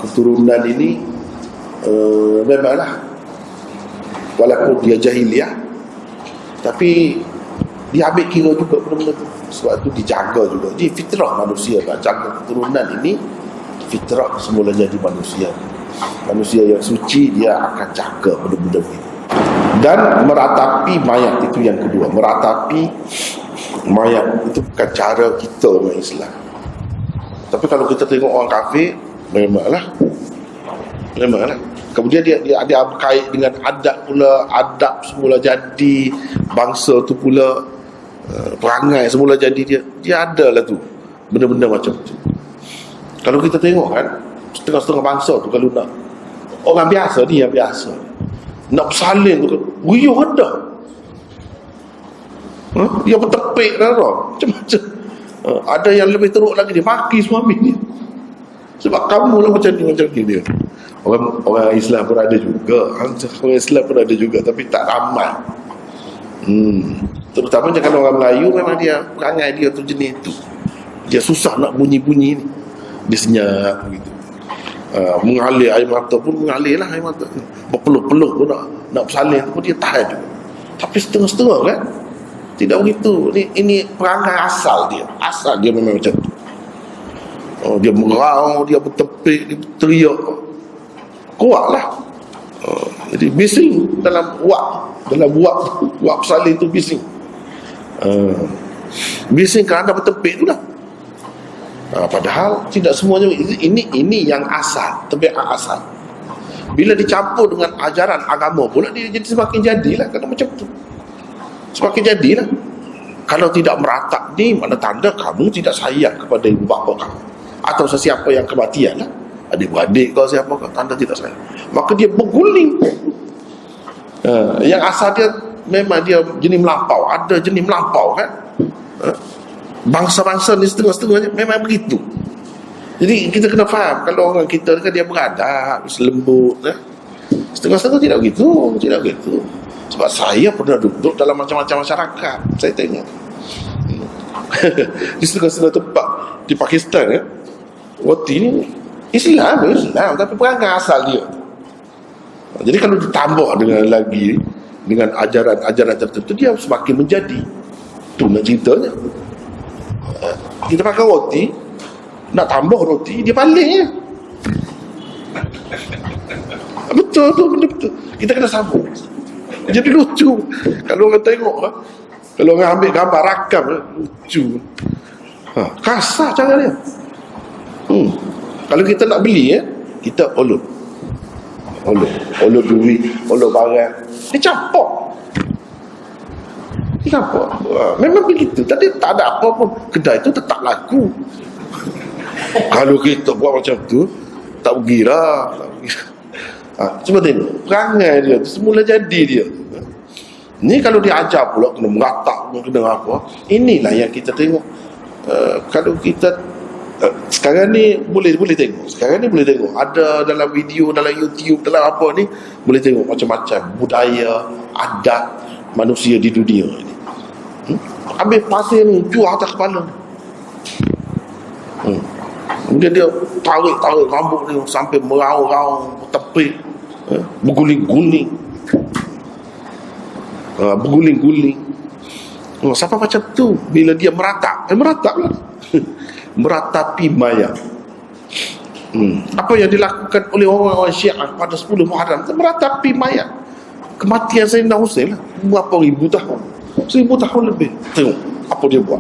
[SPEAKER 1] keturunan ini memanglah, walaupun dia jahiliah, tapi dia ambil kira juga benda-benda tu. Sebab tu dijaga juga. Jadi fitrah manusia lah, jaga keturunan ini. Fitrah semula jadi manusia. Manusia yang suci, dia akan jaga benda-benda ini. Dan meratapi mayat, itu yang kedua. Meratapi mayat itu bukan cara kita orang Islam. Tapi kalau kita tengok orang kafir, memanglah. Kemudian dia ada berkait dengan adat pula. Adab semula jadi, bangsa tu pula, perangai semula jadi. Dia ada lah tu benda-benda macam tu. Kalau kita tengok kan, setengah-setengah bangsa tu, kalau nak orang biasa ni, yang biasa nak bersalin tu kan, guyuh rendah. Dia bertepik dah, macam-macam. Ada yang lebih teruk lagi, dia maki suami dia. Sebab kamu lah macam ni dia. Orang Islam pun ada juga. Orang Islam pun ada juga, tapi tak ramai. Terutamanya kalau orang Melayu, memang dia perangai dia tu jenis tu. Dia susah nak bunyi-bunyi ni. Dia senyap begitu. Mengalir air mata pun mengalir lah air mata. Berpeluh-peluh pun nak bersalin pun dia tahan juga. Tapi setengah-setengah kan, tidak begitu. Ini perangai asal dia. Asal dia memang macam tu. Dia merau, dia bertepik, dia teriak. Kuatlah. Jadi bising dalam wak bersalin tu bising. Bising kerana bertepik tu lah. Padahal tidak semuanya. Ini yang asal, tabiat asal. Bila dicampur dengan ajaran agama pula, dia jadi semakin jadilah. Kena macam tu, semakin jadilah. Kalau tidak meratap ni, mana tanda kamu tidak sayang kepada ibu bapa kamu, atau sesiapa yang kematian lah, adik-beradik kau, siapa kau, tanda tidak sayang. Maka dia berguling. Yang asal dia memang dia jenis melampau. Ada jenis melampau kan. Bangsa-bangsa ni setengah-setengahnya memang begitu. Jadi kita kena faham, kalau orang kita kan dia beradab, lembut, setengah-setengah tidak begitu. Sebab saya pernah duduk dalam macam-macam masyarakat, saya tengok di setengah-setengah tempat di Pakistan roti ni Islam tapi perangai asal dia. Jadi kalau ditambah dengan ajaran tertentu, dia semakin menjadi. Tu nak ceritanya. Kita makan roti, nak tambah roti, dia balik. Betul. Kita kena sambung. Jadi lucu. Kalau orang tengok, kalau orang ambil gambar rakam, lucu. Kasar cara dia. Kalau kita nak beli, kita olok duit, olok barang, dia campur. Memang begitu. Tadi tak ada apa pun, kedai itu tetap laku. Kalau kita buat macam tu, tak pergilah. Cuba tengok perangai dia tu semula jadi dia. Ni kalau dia ajar pula kena meratak, kena apa, inilah yang kita tengok. Kalau kita sekarang ni boleh tengok. Ada dalam video, dalam YouTube, dalam apa ni, boleh tengok macam-macam budaya, adat manusia di dunia ni. Ambil pasir ni jual atas kepala. Kemudian dia tarik rambut ni sampai meraung-raung, tepik, berguling-guling. Siapa macam tu bila dia meratap lah. Meratapi maya. Apa yang dilakukan oleh orang-orang Syiah pada 10 Muharram itu meratapi maya. Kematian Sayyidina Husain lah, berapa ribu tahun, 1000 tahun lebih. Tengok apa dia buat.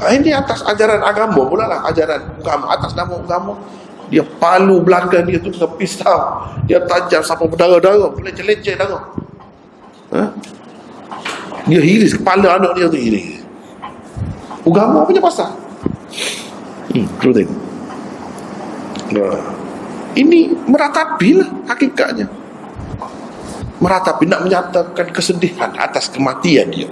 [SPEAKER 1] Ini atas ajaran agama pula lah. Ajaran agama, atas nama agama. Dia palu belakang dia tu dengan pisau, dia tajam sampai berdarah-darah, leceh-leceh darah. Dia hiris kepala anak dia tu, hiris. Agama punya pasal. Terus tengok. Ini meratapi lah hakikatnya. Meratapi, nak menyatakan kesedihan atas kematian dia,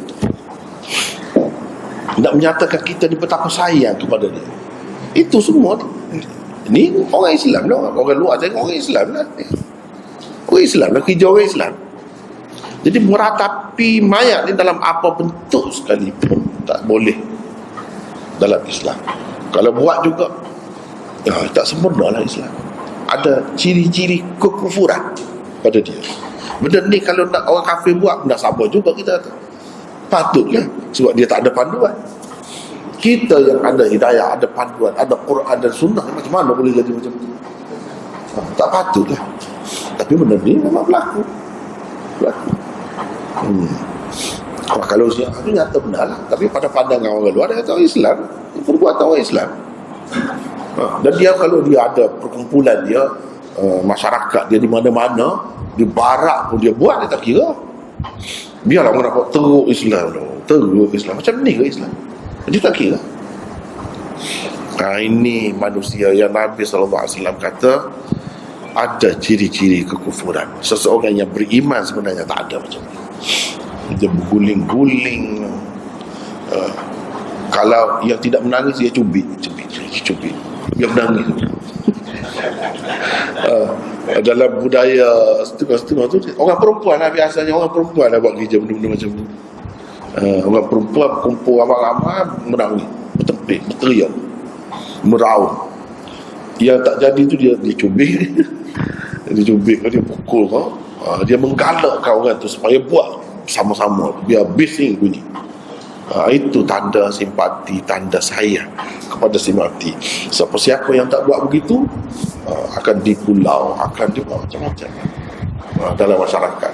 [SPEAKER 1] nak menyatakan kita ni betapa sayang kepada dia. Itu semua ni orang Islam lah. Orang luar tengok orang Islam lah. Kerja orang Islam. Jadi meratapi mayat ni dalam apa bentuk sekalipun tak boleh dalam Islam. Kalau buat juga tak sempurna lah Islam. Ada ciri-ciri kekufuran pada dia. Benda ni kalau nak orang kafir buat, dah sabar juga kita kata. Patutlah, sebab dia tak ada panduan. Kita yang ada hidayah, ada panduan, ada Quran dan Sunnah, macam mana boleh jadi macam tu? Tak patutlah. Tapi benda ni memang berlaku. Kalau Syiah itu nyata benar lah. Tapi pada pandangan orang luar, dia kata orang Islam, perbuatan orang Islam. Dan dia kalau dia ada perkumpulan dia, masyarakat dia di mana-mana, di barak pun dia buat, dia tak kira. Biarlah orang nak teruk Islam. Macam ni ke Islam? Dia tak kira. Ini manusia yang Nabi SAW kata ada ciri-ciri kekufuran. Seseorang yang beriman sebenarnya tak ada macam ni. Dia berguling-guling. Kalau yang tidak menangis, dia cubit. Dia menangis. Dalam budaya setengah-setengah tu, orang perempuan lah biasanya, orang perempuan lah buat kerja benda-benda macam tu. Orang perempuan kumpul ramai-ramai, menangis, bertepik, berteriak, meraung. Yang tak jadi tu dia cubit. Dia cubit, dia pukul kau. Dia menggalakkan orang tu supaya buat sama-sama, biar bising bunyi. Itu tanda simpati, tanda sayang kepada si mati. Siapa yang tak buat begitu akan dipulau, akan dibuat macam-macam dalam masyarakat.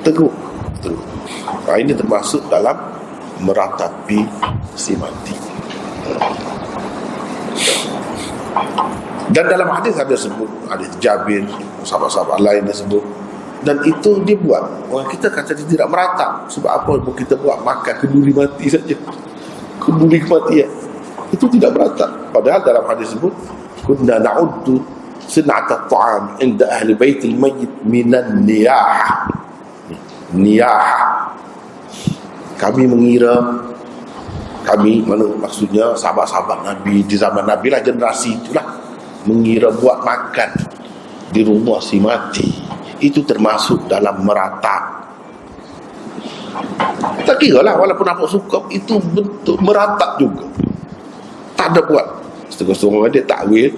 [SPEAKER 1] Teguh. Ini termasuk dalam meratapi si mati. Dan dalam hadis ada sebut, hadis Jabir, sahabat-sahabat lain dia sebut. Dan itu dia buat. Orang kita kata dia tidak meratap. Sebab apa pun kita buat, makan kenduri mati saja. Kenduri kematian itu tidak meratap. Padahal dalam hadis sebut, kunna na'uddu sin'ata ta'am inda ahli baitil mayyit minan niyah. niyah. Kami mengira, kami mana maksudnya sahabat-sahabat Nabi di zaman Nabi lah, generasi itulah, mengira buat makan di rumah si mati itu termasuk dalam meratap. Tak kira lah, walaupun apa suka, itu bentuk meratap juga. Tak ada buat. Setengah-setengah dia takwil,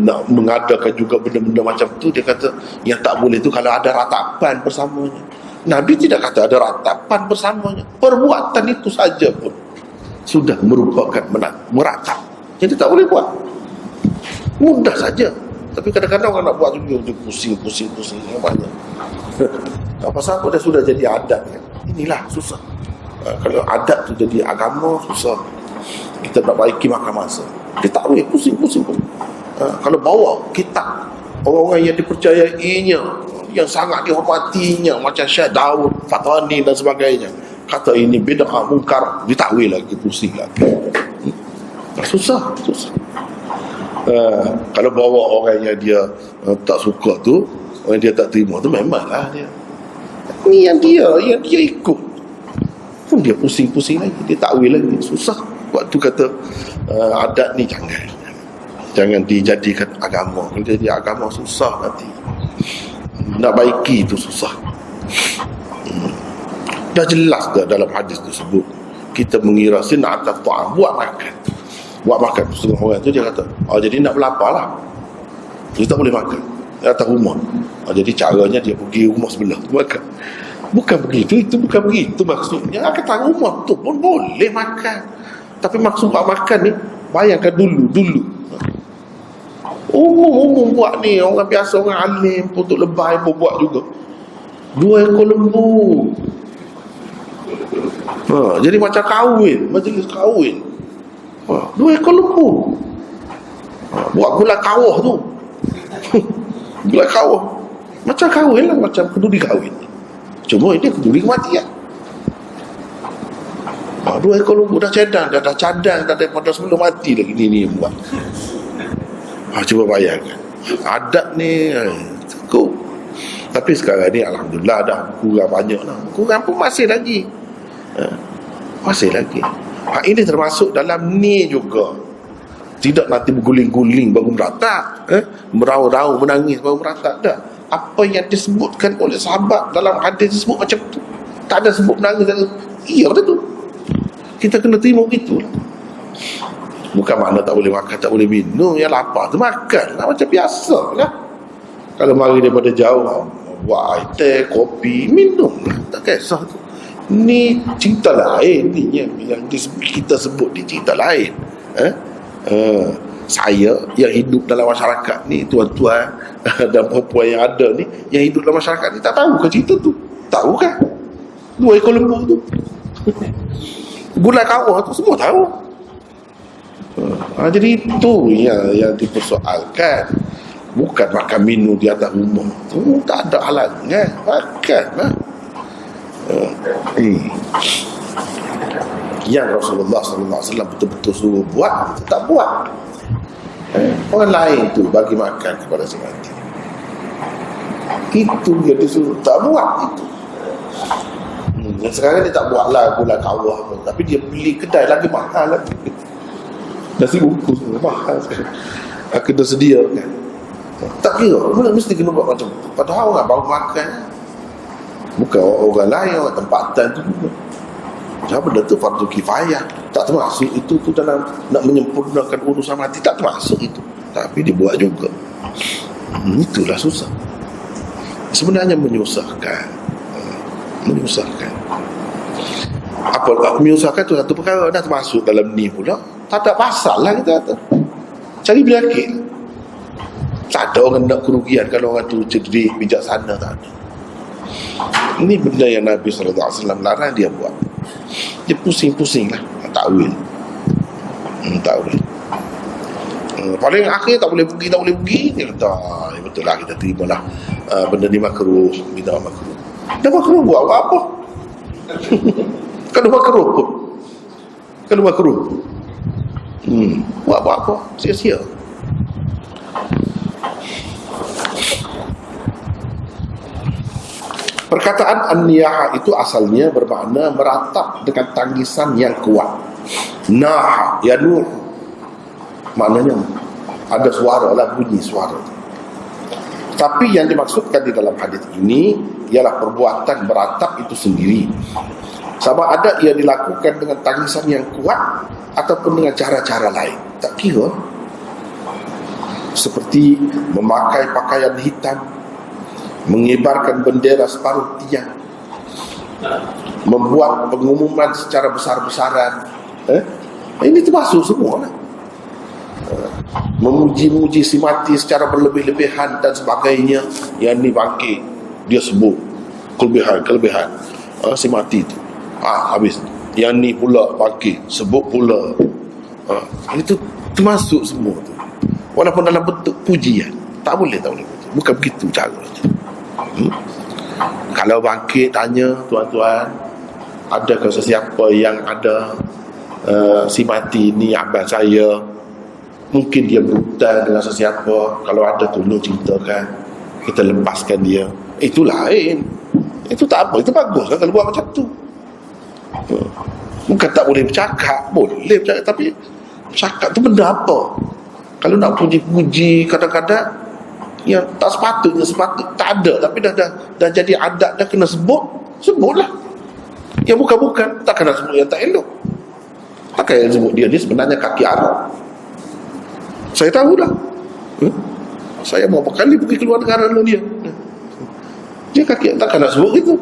[SPEAKER 1] nak mengadakan juga benda-benda macam tu. Dia kata yang tak boleh tu kalau ada ratapan bersamanya. Nabi tidak kata ada ratapan bersamanya. Perbuatan itu saja pun sudah merupakan meratap. Jadi tak boleh buat. Mudah saja. Tapi kadang-kadang orang nak buat juga dia pusing banyak. Pasal apa dah sudah jadi adat kan? Inilah susah. Kalau adat tu jadi agama, susah. Kita nak baiki makan masa. Dia tak boleh pusing pun. Kalau bawa kitab orang-orang yang dipercayainya, yang sangat dihormatinya, macam Syekh Daud, Fatwani dan sebagainya, kata ini bid'ah mungkar, ditakwil lagi, pusing lagi. Susah. Kalau bawa orang yang dia tak suka tu, orang dia tak terima tu, memanglah dia. Ni yang dia ikut pun dia pusing lagi, dia takwil lagi, susah. Waktu kata adat ni jangan dijadikan agama. Kalau jadi agama susah nanti. Nak baiki itu susah. Dah jelas dah dalam hadis tersebut, kita mengira sin'atat ta'am, buat makan. Setengah orang tu dia kata, jadi nak berlapar lah, dia tak boleh makan atas rumah. Jadi caranya dia pergi rumah sebelah tu makan. Bukan begitu, itu bukan begitu maksudnya. Kata rumah tu pun boleh makan, tapi maksud makan ni, bayangkan dulu umum buat ni, orang biasa, orang alim pun untuk lebay pun buat juga. 2 ekor lembu. Jadi macam kahwin, majlis kahwin. 2 ekor lembu. Buat gula kawah tu. Gula kawah macam kahwin lah, macam keduri kahwin. Cuma ini keduri kematian. 2 ekor lembu dah cadang, dah cadang daripada sebelum mati lagi ni buat. Cuba bayangkan adat ni cukup. Tapi sekarang ni alhamdulillah dah kurang banyak lah. Kurang pun masih lagi. Ini termasuk dalam ni juga. Tidak nanti berguling-guling baru meratap, merau-rau menangis baru meratap. Dah apa yang disebutkan oleh sahabat dalam hadis disebut macam tu. Tak ada sebut menangis. Iya betul tu. Kita kena terima begitu. Bukan makna tak boleh makan, tak boleh minum. Yang lapar tu makan lah, macam biasa lah. Kalau mari daripada jauh, buat air teh, kopi, minum lah, tak kisah tu. Ni cerita lain ni, yang kita sebut ni cerita lain. Saya yang hidup dalam masyarakat ni, tuan-tuan dan perempuan yang ada ni, yang hidup dalam masyarakat ni, tak tahu ke cerita tu? Tahu kan? 2 ekor lembu tu, gulai kawah tu, semua tahu. Jadi itu yang dipersoalkan. Bukan makan minum di atas rumah tu, tak ada halangan, makan lah. Yang Rasulullah SAW betul-betul suruh buat, kita tak buat. Orang lain tu bagi makan kepada si mati, itu dia disuruh tak buat itu. Dan sekarang dia tak buat lah gula kawah pun, tapi dia beli kedai lagi mahal lagi. Nasi bungkus mahal sekarang, kena sedia kan. Tak kira, mesti kena buat macam tu. Padahal orang baru makan, bukan orang lain, orang tempatan tu juga. Macam benda tu fardu kifayah, tak termasuk itu tu dalam nak menyempurnakan urusan mati, tak termasuk itu. Tapi dibuat juga. Itulah susah. Sebenarnya menyusahkan. Apa menyusahkan tu satu perkara, dah termasuk dalam ni pula. Tak ada pasal lah kita kata. Cari penyakit. Tak ada orang nak kerugian kalau orang tu cerdik, bijaksana, tak ada. Ini benda yang Nabi SAW larang dia buat. Dia pusing-pusing lah, takwil. Paling akhir tak boleh pergi. Dia kata, betul lah, kita terima lah, benda ni makruh, bid'ah makruh. Dah makruh buat apa? Kalau makruh buat apa? Sia-sia. Perkataan an-niyaha itu asalnya bermakna meratap dengan tangisan yang kuat. Naha, yanuh, maknanya ada suara lah, bunyi suara. Tapi yang dimaksudkan di dalam hadis ini ialah perbuatan beratap itu sendiri. Sama ada ia dilakukan dengan tangisan yang kuat ataupun dengan cara-cara lain. Tak kira. Seperti memakai pakaian hitam, mengibarkan bendera separuh tiang, membuat pengumuman secara besar-besaran. Ini termasuk semua lah. Memuji-muji si mati secara berlebih-lebihan dan sebagainya. Yang ni bangkit, dia sebut kelebihan si mati itu. Habis. Yang ni pula bangkit, sebut pula. Itu termasuk semua tu. Walaupun dalam bentuk pujian. Tak boleh. Bukan begitu caranya. Kalau bangkit tanya, tuan-tuan, adakah sesiapa yang ada si mati ni abang saya, mungkin dia berhutang dengan sesiapa, kalau ada tolong ceritakan, kita lepaskan dia. Itu lain. Itu tak apa, itu bagus kan kalau buat macam tu. Bukan tak boleh bercakap, boleh bercakap, tapi bercakap tu benda apa? Kalau nak puji-puji kadang-kadang yang tak sepatutnya tak ada, tapi dah jadi adat, dah kena sebutlah. Yang bukan-bukan tak kena sebut yang tak elok. Takkan yang sebut dia ni sebenarnya kaki Arab. Saya tahulah. Saya berapa kali pergi keluar negara dulu dia. Dia kaki, takkan nak sebut gitu.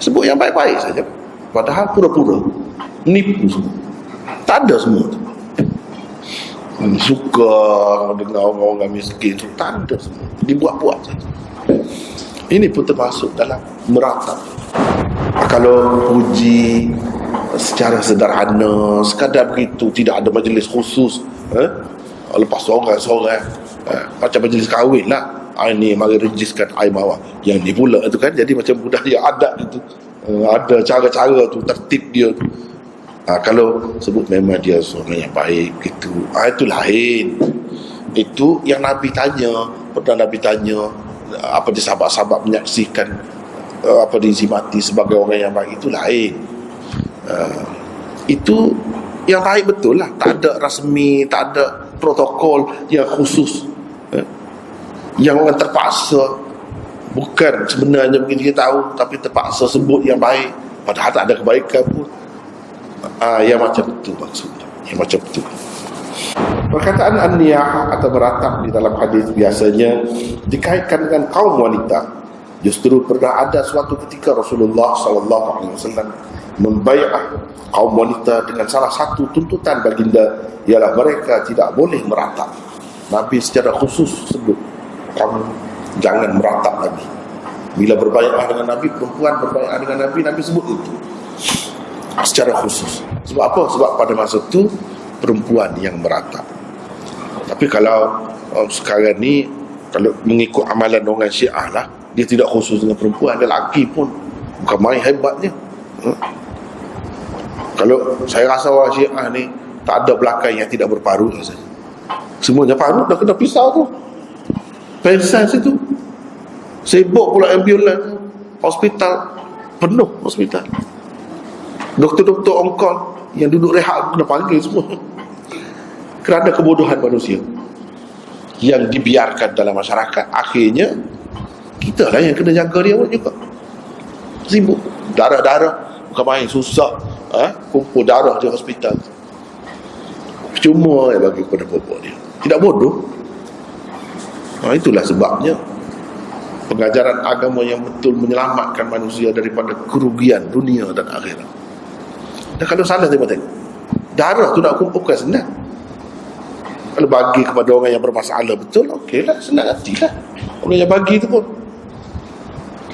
[SPEAKER 1] Sebut yang baik-baik saja. Padahal pura-pura nipu semua. Tak ada semua tu. Suka dengar orang-orang miskin tu, tak ada semua, dibuat-buat saja. Ini pun termasuk dalam meratap. Kalau puji secara sederhana, sekadar begitu, tidak ada majlis khusus, lepas seorang-seorang, macam majlis kahwin lah, ini mari rejiskan air mawar, yang ni pula tu kan, jadi macam budaya adat itu. Ada cara-cara tu, tertib dia tu. Kalau sebut memang dia seorang yang baik gitu, itu lain. Itu yang Nabi tanya, pernah Nabi tanya apa dia sahabat-sahabat menyaksikan apa dia si mati sebagai orang yang baik, itu lain. Itu yang baik betul lah, tak ada rasmi, tak ada protokol yang khusus, yang orang terpaksa, bukan sebenarnya mungkin kita tahu tapi terpaksa sebut yang baik padahal tak ada kebaikan pun. Yang macam itu maksudnya, yang macam itu. Perkataan an-niyah atau meratap di dalam hadis biasanya dikaitkan dengan kaum wanita. Justru pernah ada suatu ketika Rasulullah SAW membai'ah kaum wanita dengan salah satu tuntutan baginda, ialah mereka tidak boleh meratap. Nabi secara khusus sebut, kamu jangan meratap lagi. Bila berbai'ah dengan Nabi, perempuan berbai'ah dengan Nabi, Nabi sebut itu secara khusus. Sebab apa? Sebab pada masa itu perempuan yang meratap. Tapi kalau sekarang ni, kalau mengikut amalan orang Syiah lah, dia tidak khusus dengan perempuan, lelaki pun bukan main hebatnya. Kalau saya rasa orang Syiah ni tak ada belakang yang tidak berparut rasanya. Semuanya parut, dah kena pisau tu, pensan situ, sibuk pula ambulans, hospital penuh, hospital. Doktor-doktor ongkol yang duduk rehat kena panggil semua. Kerana kebodohan manusia yang dibiarkan dalam masyarakat, akhirnya kita lah yang kena jaga dia pun juga. Sibuk, darah-darah, bukan main, susah kumpul darah di hospital. Cuma bagi kepada pokok dia. Tidak bodoh. Itulah sebabnya pengajaran agama yang betul menyelamatkan manusia daripada kerugian dunia dan akhirat. Dan kalau salah tengok, darah tu nak kumpulkan senang. Kalau bagi kepada orang yang bermasalah betul, okeylah, senang hatilah. Orang yang bagi tu pun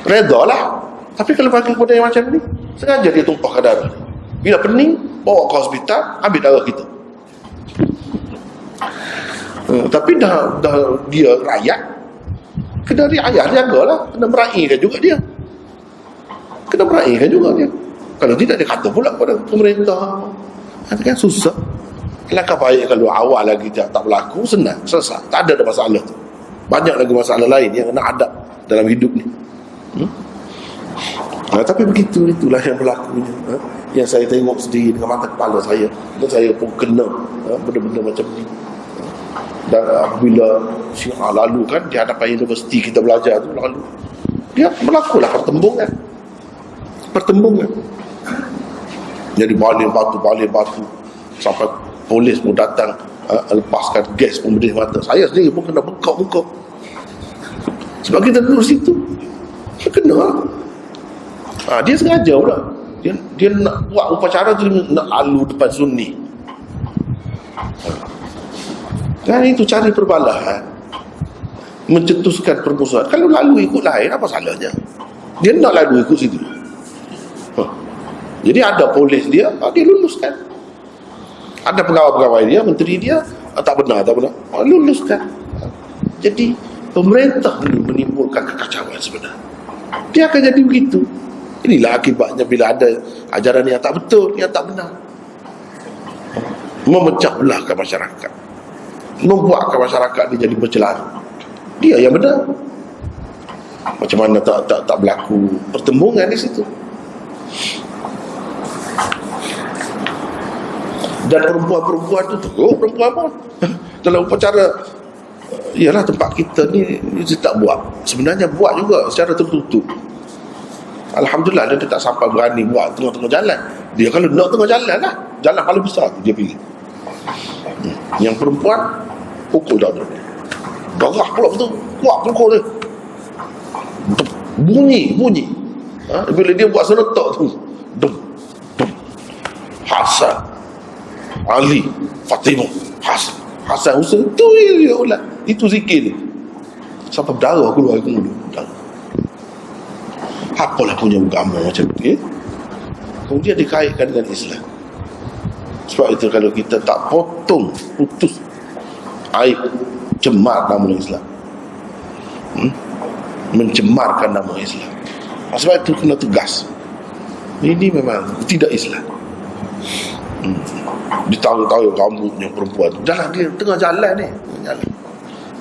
[SPEAKER 1] reda lah. Tapi kalau bagi kepada yang macam ni, sengaja dia tumpahkan darah. Bila pening, bawa ke hospital, ambil darah kita. Tapi dah dia rakyat, kena riayah, jagalah, kena meraihkan juga dia. Kalau tidak, dia kata pula kepada pemerintah. Kan susah. Langkah baik kalau awal lagi tak berlaku, senang, selesai, tak ada masalah tu. Banyak lagi masalah lain yang kena hadap dalam hidup ni. Tapi itulah yang berlakunya. Yang saya tengok sendiri dengan mata kepala saya, dan saya pun kena benda-benda macam ni. Dan apabila Syiah lalu kan di hadapan universiti kita belajar tu, lalu dia berlakulah pertembungan. Jadi balik batu sampai polis pun datang, lepaskan gas pembersih mata. Saya sendiri pun kena bengkok sebab kita duduk situ. Dia kena dia sengaja pula. Dia nak buat upacara tu, nak lalu depan Sunni. Dan itu cari perbalahan, mencetuskan permusuhan. Kalau lalu ikut lain, apa salahnya? Dia nak lalu ikut situ. Jadi ada polis dia luluskan. Ada pegawai-pegawai dia, menteri dia, tak benar, luluskan. Jadi pemerintah dulu menimbulkan kekacauan sebenarnya. Dia akan jadi begitu. Inilah akibatnya bila ada ajaran yang tak betul, yang tak benar. Memecah belahkan masyarakat, membuatkan masyarakat dia jadi bercelaru. Dia yang benar. Macam mana tak berlaku pertembungan di situ. Dan perempuan-perempuan tu teruk, perempuan pun dalam upacara. Ialah tempat kita ni tak buat. Sebenarnya buat juga secara tertutup. Alhamdulillah dia tak sampai berani buat tengah-tengah jalan. Dia kalau nak tengah jalan lah, jalan paling besar tu dia pilih. Yang perempuan pukul dah tu. Darah pula betul. Kuat pukul dia. Bunyi. Bila dia buat serentak tu, dum. Hasan, Ali, Fatimah, Hasan Hussein tu dia ulat. Itu zikir dia. Sampai berdarah keluar ke mulut. Apalah punya agama macam ni. Kemudian dikaitkan dengan Islam. Sebab itu kalau kita tak putus aib cemar nama Islam, mencemarkan nama Islam. Sebab itu kena tegas. Ini memang tidak Islam. Ditaruh-taruh rambutnya perempuan, jalan dia tengah jalan ni,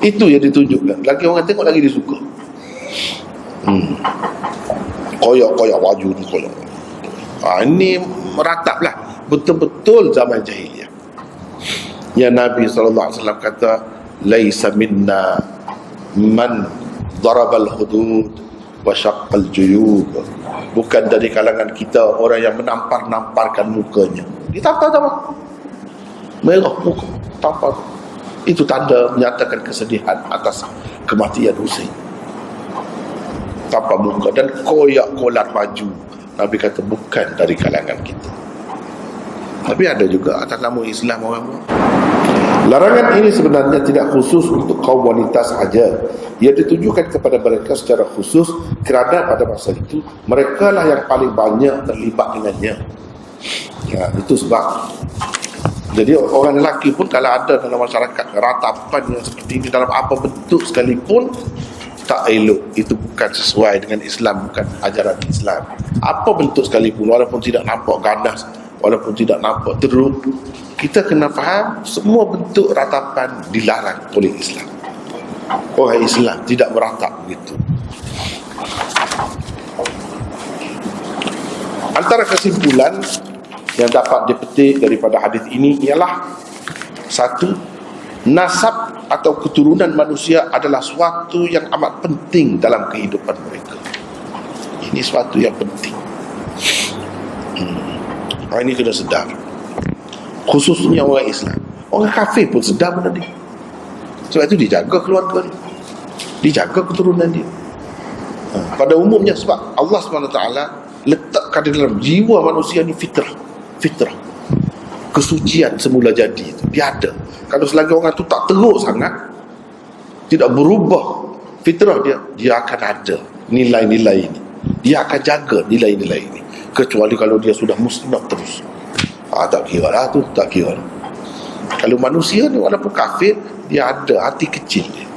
[SPEAKER 1] itu yang ditunjukkan. Lagi orang tengok lagi dia suka. Koyak-koyak baju ni, koyak. Ini merataplah betul-betul zaman jahiliyah. Ya Nabi SAW kata, laisa minna man darabal hudud wa syaqqal juyub. Bukan dari kalangan kita orang yang menampar-namparkan mukanya. Ditampar-tampar merah muka, tampar. Itu tanda menyatakan kesedihan atas kematian Husain. Tampar muka dan koyak-kolat baju. Nabi kata bukan dari kalangan kita. Tapi ada juga atas nama Islam orang. Larangan ini sebenarnya tidak khusus untuk kaum wanita sahaja. Ia ditujukan kepada mereka secara khusus kerana pada masa itu mereka lah yang paling banyak terlibat dengannya. Ya, itu sebab. Jadi orang lelaki pun kalau ada dalam masyarakat ratapan yang seperti ini dalam apa bentuk sekalipun, tak elok. Itu bukan sesuai dengan Islam, bukan ajaran Islam. Apa bentuk sekalipun, walaupun tidak nampak ganas, walaupun tidak nampak teruk, kita kena faham semua bentuk ratapan dilarang oleh Islam. Orang Islam tidak meratap begitu. Antara kesimpulan yang dapat dipetik daripada hadis ini ialah satu, nasab atau keturunan manusia adalah suatu yang amat penting dalam kehidupan mereka. Ini suatu yang penting. Ini kena sedar. Khususnya orang Islam. Orang kafir pun sedar benda ni. Sebab itu dijaga keluarga dia, dijaga keturunan dia. Pada umumnya sebab Allah SWT letakkan di dalam jiwa manusia ni fitrah. Kesucian semula jadi itu dia ada. Kalau selagi orang tu tak teruk sangat, tidak berubah fitrah dia akan ada nilai-nilai ini. Dia akan jaga nilai-nilai ini. Kecuali kalau dia sudah musnah terus, tak kira lah tu, tak kira lah. Kalau manusia ni walaupun kafir, dia ada hati kecil dia,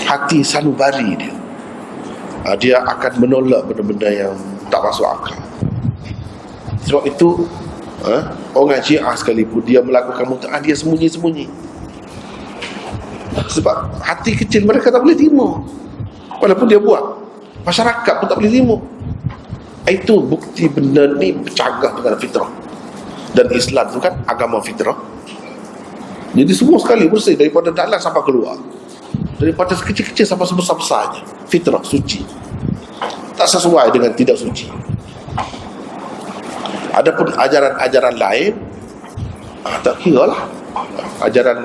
[SPEAKER 1] hati sanubari dia. Dia akan menolak benda-benda yang tak masuk akal. Sebab itu orang Syiah sekalipun dia melakukan mut'ah, dia sembunyi-sembunyi. Sebab hati kecil mereka tak boleh terima walaupun dia buat. Masyarakat pun tak boleh terima. Itu bukti benda ni bercagah dengan fitrah. Dan Islam tu kan agama fitrah. Jadi semua sekali bersih, daripada dalam sampai keluar, daripada kecil-kecil sampai sebesar-besarnya. Fitrah, suci. Tak sesuai dengan tidak suci. Adapun ajaran-ajaran lain, tak kira lah. Ajaran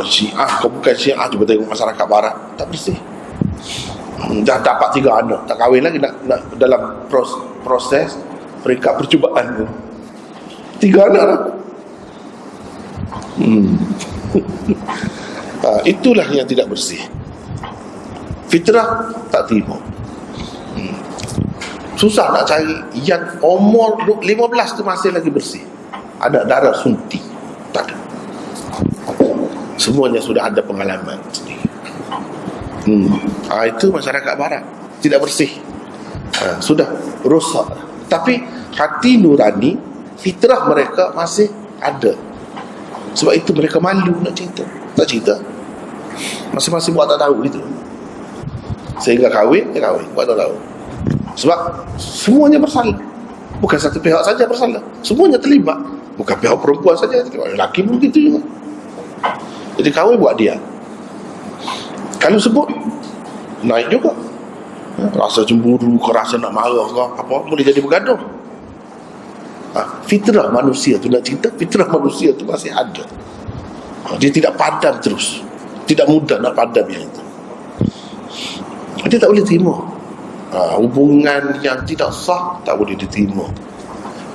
[SPEAKER 1] Syiah, kau bukan Syiah, cuba tengok masyarakat barat, tak bersih. Dah dapat 3 anak, tak kahwin lagi, nak dalam proses peringkat percubaan tu 3 anak lah. Itulah yang tidak bersih. Fitrah tak terima. Susah nak cari yang umur 15 tu masih lagi bersih. Ada darah suntik, tak ada. Semuanya sudah ada pengalaman sendiri. Itu masyarakat barat tidak bersih, sudah rosak. Tapi hati nurani, fitrah mereka masih ada. Sebab itu mereka malu nak cerita, tak cerita. Masing-masing buat tak tahu gitu. Sehingga kahwin, buat tak tahu. Sebab semuanya bersalah. Bukan satu pihak saja bersalah, semuanya terlibat. Bukan pihak perempuan saja, lelaki pun begitu juga. Jadi kahwin buat dia. Kalau sebut, naik juga. Rasa cemburu ke, rasa nak marah ke, apa, boleh jadi bergaduh. Fitrah manusia tu, nak cerita, fitrah manusia tu masih ada. Dia tidak padam terus. Tidak mudah nak padam yang itu. Dia tak boleh terima. Hubungan yang tidak sah tak boleh diterima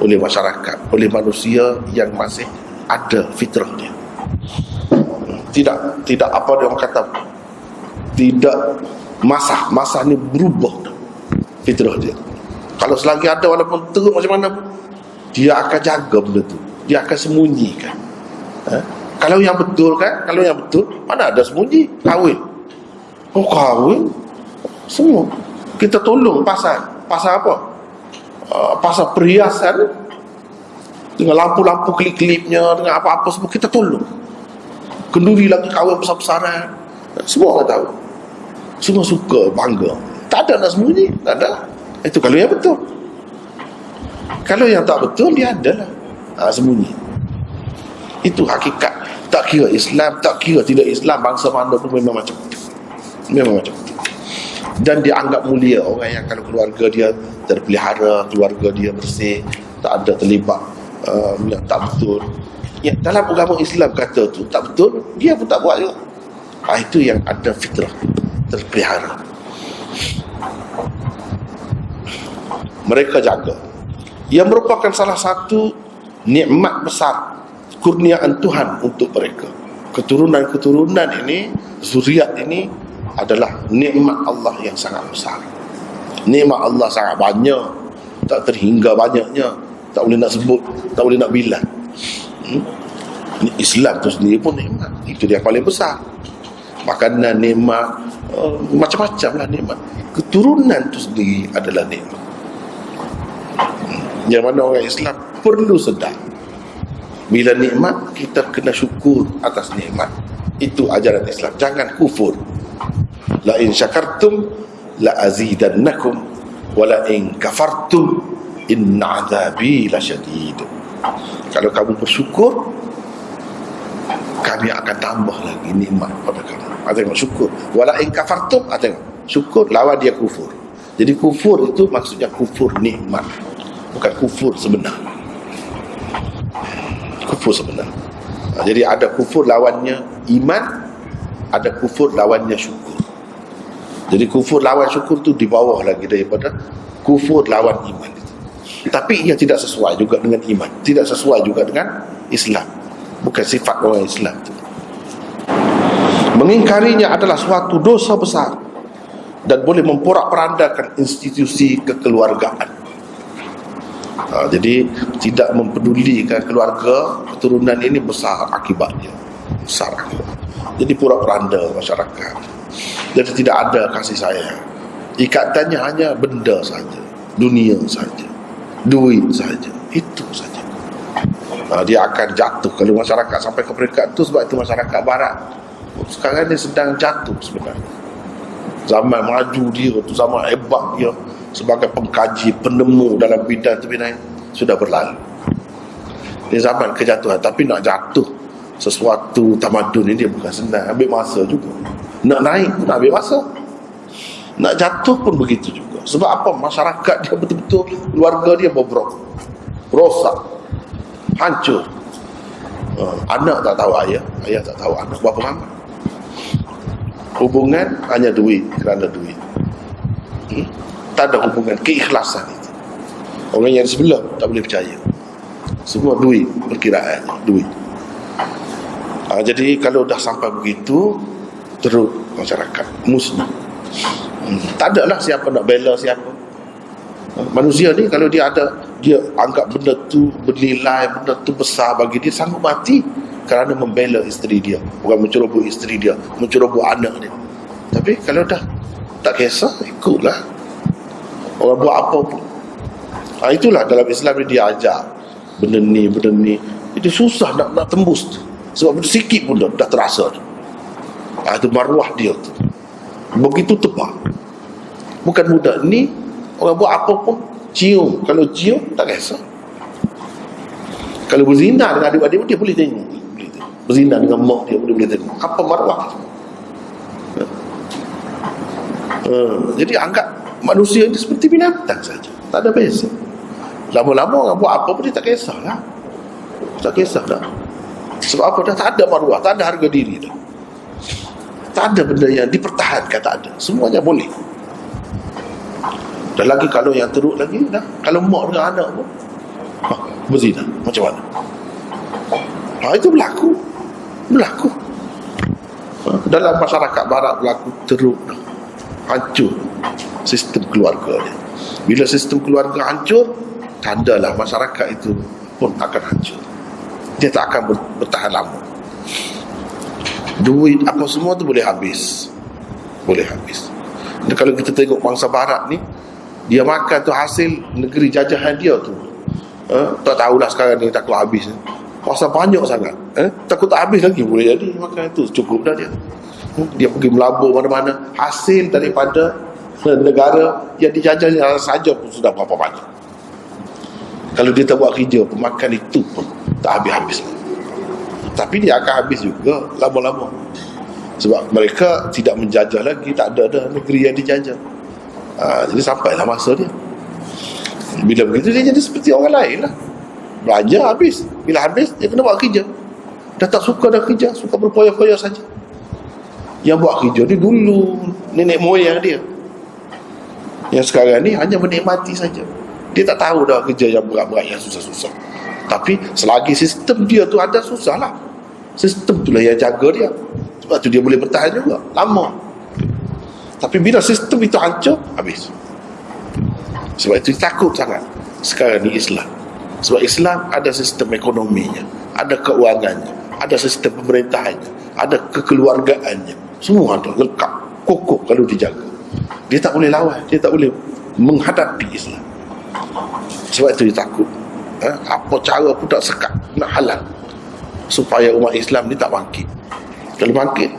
[SPEAKER 1] oleh masyarakat, oleh manusia yang masih ada fitrah dia. Tidak apa dia orang kata, tidak masa ni berubah fitrah dia. Kalau selagi ada, walaupun teruk macam mana pun, dia akan jaga benda tu, dia akan sembunyikan. Kalau yang betul kan, mana ada sembunyi. Kahwin semua kita tolong pasal apa? Pasal perhiasan, dengan lampu-lampu klip-klipnya, dengan apa-apa semua kita tolong. Kenduri lagi kahwin besar-besaran, semua orang tahu, semua suka, bangga. Tak ada nak sembunyi, tak ada. Itu kalau yang betul. Kalau yang tak betul, dia adalah sembunyi. Itu hakikat. Tak kira Islam, tak kira tidak Islam, bangsa mana pun memang macam itu. Memang macam itu. Dan dianggap mulia orang yang kalau keluarga dia terpelihara, keluarga dia bersih, tak ada terlibat yang tak betul. Ya, dalam agama Islam kata tu tak betul, dia pun tak buat juga. Itu yang ada fitrah terpelihara. Mereka jaga. Yang merupakan salah satu nikmat besar, kurniaan Tuhan untuk mereka. Keturunan-keturunan ini, zuriat ini adalah nikmat Allah yang sangat besar. Nikmat Allah sangat banyak, tak terhingga banyaknya, tak boleh nak sebut, tak boleh nak bilang. Islam tu sendiri pun nikmat, itu dia paling besar. Makanan nikmat, macam-macam lah nikmat. Keturunan tu sendiri adalah nikmat. Yang mana orang Islam perlu sedar, bila nikmat, kita kena syukur atas nikmat. Itu ajaran Islam. Jangan kufur. La in syakartum la azidannakum wa la in kafartum inna azabi lasyadid. Kalau kamu bersyukur, kami akan tambah lagi nikmat pada kamu. Tengok syukur. Wa la in kafartum, tengok syukur lawan dia kufur. Jadi kufur itu maksudnya kufur nikmat, bukan kufur sebenar. Kufur sebenar. Jadi ada kufur lawannya iman, ada kufur lawannya syukur. Jadi kufur lawan syukur tu di bawah lagi daripada kufur lawan iman itu. Tapi ia tidak sesuai juga dengan iman, tidak sesuai juga dengan Islam. Bukan sifat orang Islam itu. Mengingkarinya adalah suatu dosa besar dan boleh memporak-perandakan institusi kekeluargaan. Jadi tidak mempedulikan keluarga, keturunan ini besar akibatnya, besar akibat. Jadi porak-peranda masyarakat. Jadi tidak ada kasih sayang. Ikatannya hanya benda saja, dunia saja, duit saja, itu saja. Dia akan jatuh kalau masyarakat sampai ke peringkat itu. Sebab itu masyarakat barat sekarang ni sedang jatuh sebenarnya. Zaman maju dia tu, zaman hebat dia sebagai pengkaji, penemu dalam bidang tu sudah berlalu. Ini zaman kejatuhan. Tapi nak jatuh sesuatu tamadun ini dia bukan senang, ambil masa juga. Nak naik pun ambil masa, nak jatuh pun begitu juga. Sebab apa? Masyarakat dia betul-betul, keluarga dia bobrok, rosak, hancur. Anak tak tahu ayah, ayah tak tahu anak, berapa lama. Hubungan hanya duit, kerana duit. Tak ada hubungan keikhlasan itu. Orang yang di sebelah tak boleh percaya. Semua duit, perkiraan duit. Jadi kalau dah sampai begitu, teruk masyarakat, musnah. Tak ada lah siapa nak bela siapa. Manusia ni kalau dia ada, dia anggap benda tu bernilai, benda tu besar bagi dia, sanggup mati kerana membela isteri dia, bukan menceroboh isteri dia, menceroboh anak dia. Tapi kalau dah tak kisah, ikutlah orang buat apa pun. Itulah dalam Islam ni dia ajar benda ni. Itu susah nak tembus tu. Sebab sikit pun dah terasa tu. Itu maruah dia tu, begitu tepat, bukan mudah. Ni orang buat apa pun cium. Kalau cium tak kisah. Kalau berzina dengan adik-adik dia boleh tengok, berzina dengan mak dia boleh tengok. Apa maruah? Jadi anggap manusia ini seperti binatang saja, tak ada beza. Lama-lama orang buat apa pun dia tak kisahlah. Tak kisahlah. Sebab apa? Dah tak ada maruah, tak ada harga diri dah. Tak ada benda yang dipertahankan, tak ada. Semuanya boleh. Dan lagi kalau yang teruk lagi dah, kalau mak dengan anak pun berzina, macam mana? Itu berlaku. Dalam masyarakat barat berlaku teruk dah. Hancur sistem keluarga dia. Bila sistem keluarga hancur, tandalah masyarakat itu pun akan hancur. Dia tak akan bertahan lama. Duit apa semua tu boleh habis. Dan kalau kita tengok bangsa barat ni, dia makan tu hasil negeri jajahan dia tu. Tak tahulah sekarang ni takut habis. Masa banyak sangat. Takut tak habis lagi boleh jadi makan itu. Cukup dah dia. Dia pergi melabur mana-mana. Hasil daripada negara yang dijajah saja pun sudah berapa banyak. Kalau dia tak buat kerja, pemakan itu pun tak habis-habis. Tapi dia akan habis juga lama-lama. Sebab mereka tidak menjajah lagi, tak ada negeri yang dijajah. Jadi sampailah masa dia. Bila begitu dia jadi seperti orang lain lah. Belajar habis. Bila habis dia kena buat kerja. Dah tak suka dah kerja, suka berpoya-poya saja. Yang buat kerja ni dulu nenek moyang dia. Yang sekarang ni hanya menikmati saja. Dia tak tahu dah kerja yang berat-berat, yang susah-susah. Tapi selagi sistem dia tu ada, susah lah. Sistem tu lah yang jaga dia. Sebab tu dia boleh bertahan juga lama. Tapi bila sistem itu hancur, habis. Sebab itu takut sangat sekarang ni Islam. Sebab Islam ada sistem ekonominya, ada keuangannya, ada sistem pemerintahannya, ada kekeluargaannya. Semua ada lengkap, kokoh kalau dijaga. Dia tak boleh lawan, dia tak boleh menghadapi Islam. Sebab itu dia takut. Apa cara pun tak sekat, nak halang supaya umat Islam ni tak bangkit. Kalau bangkit,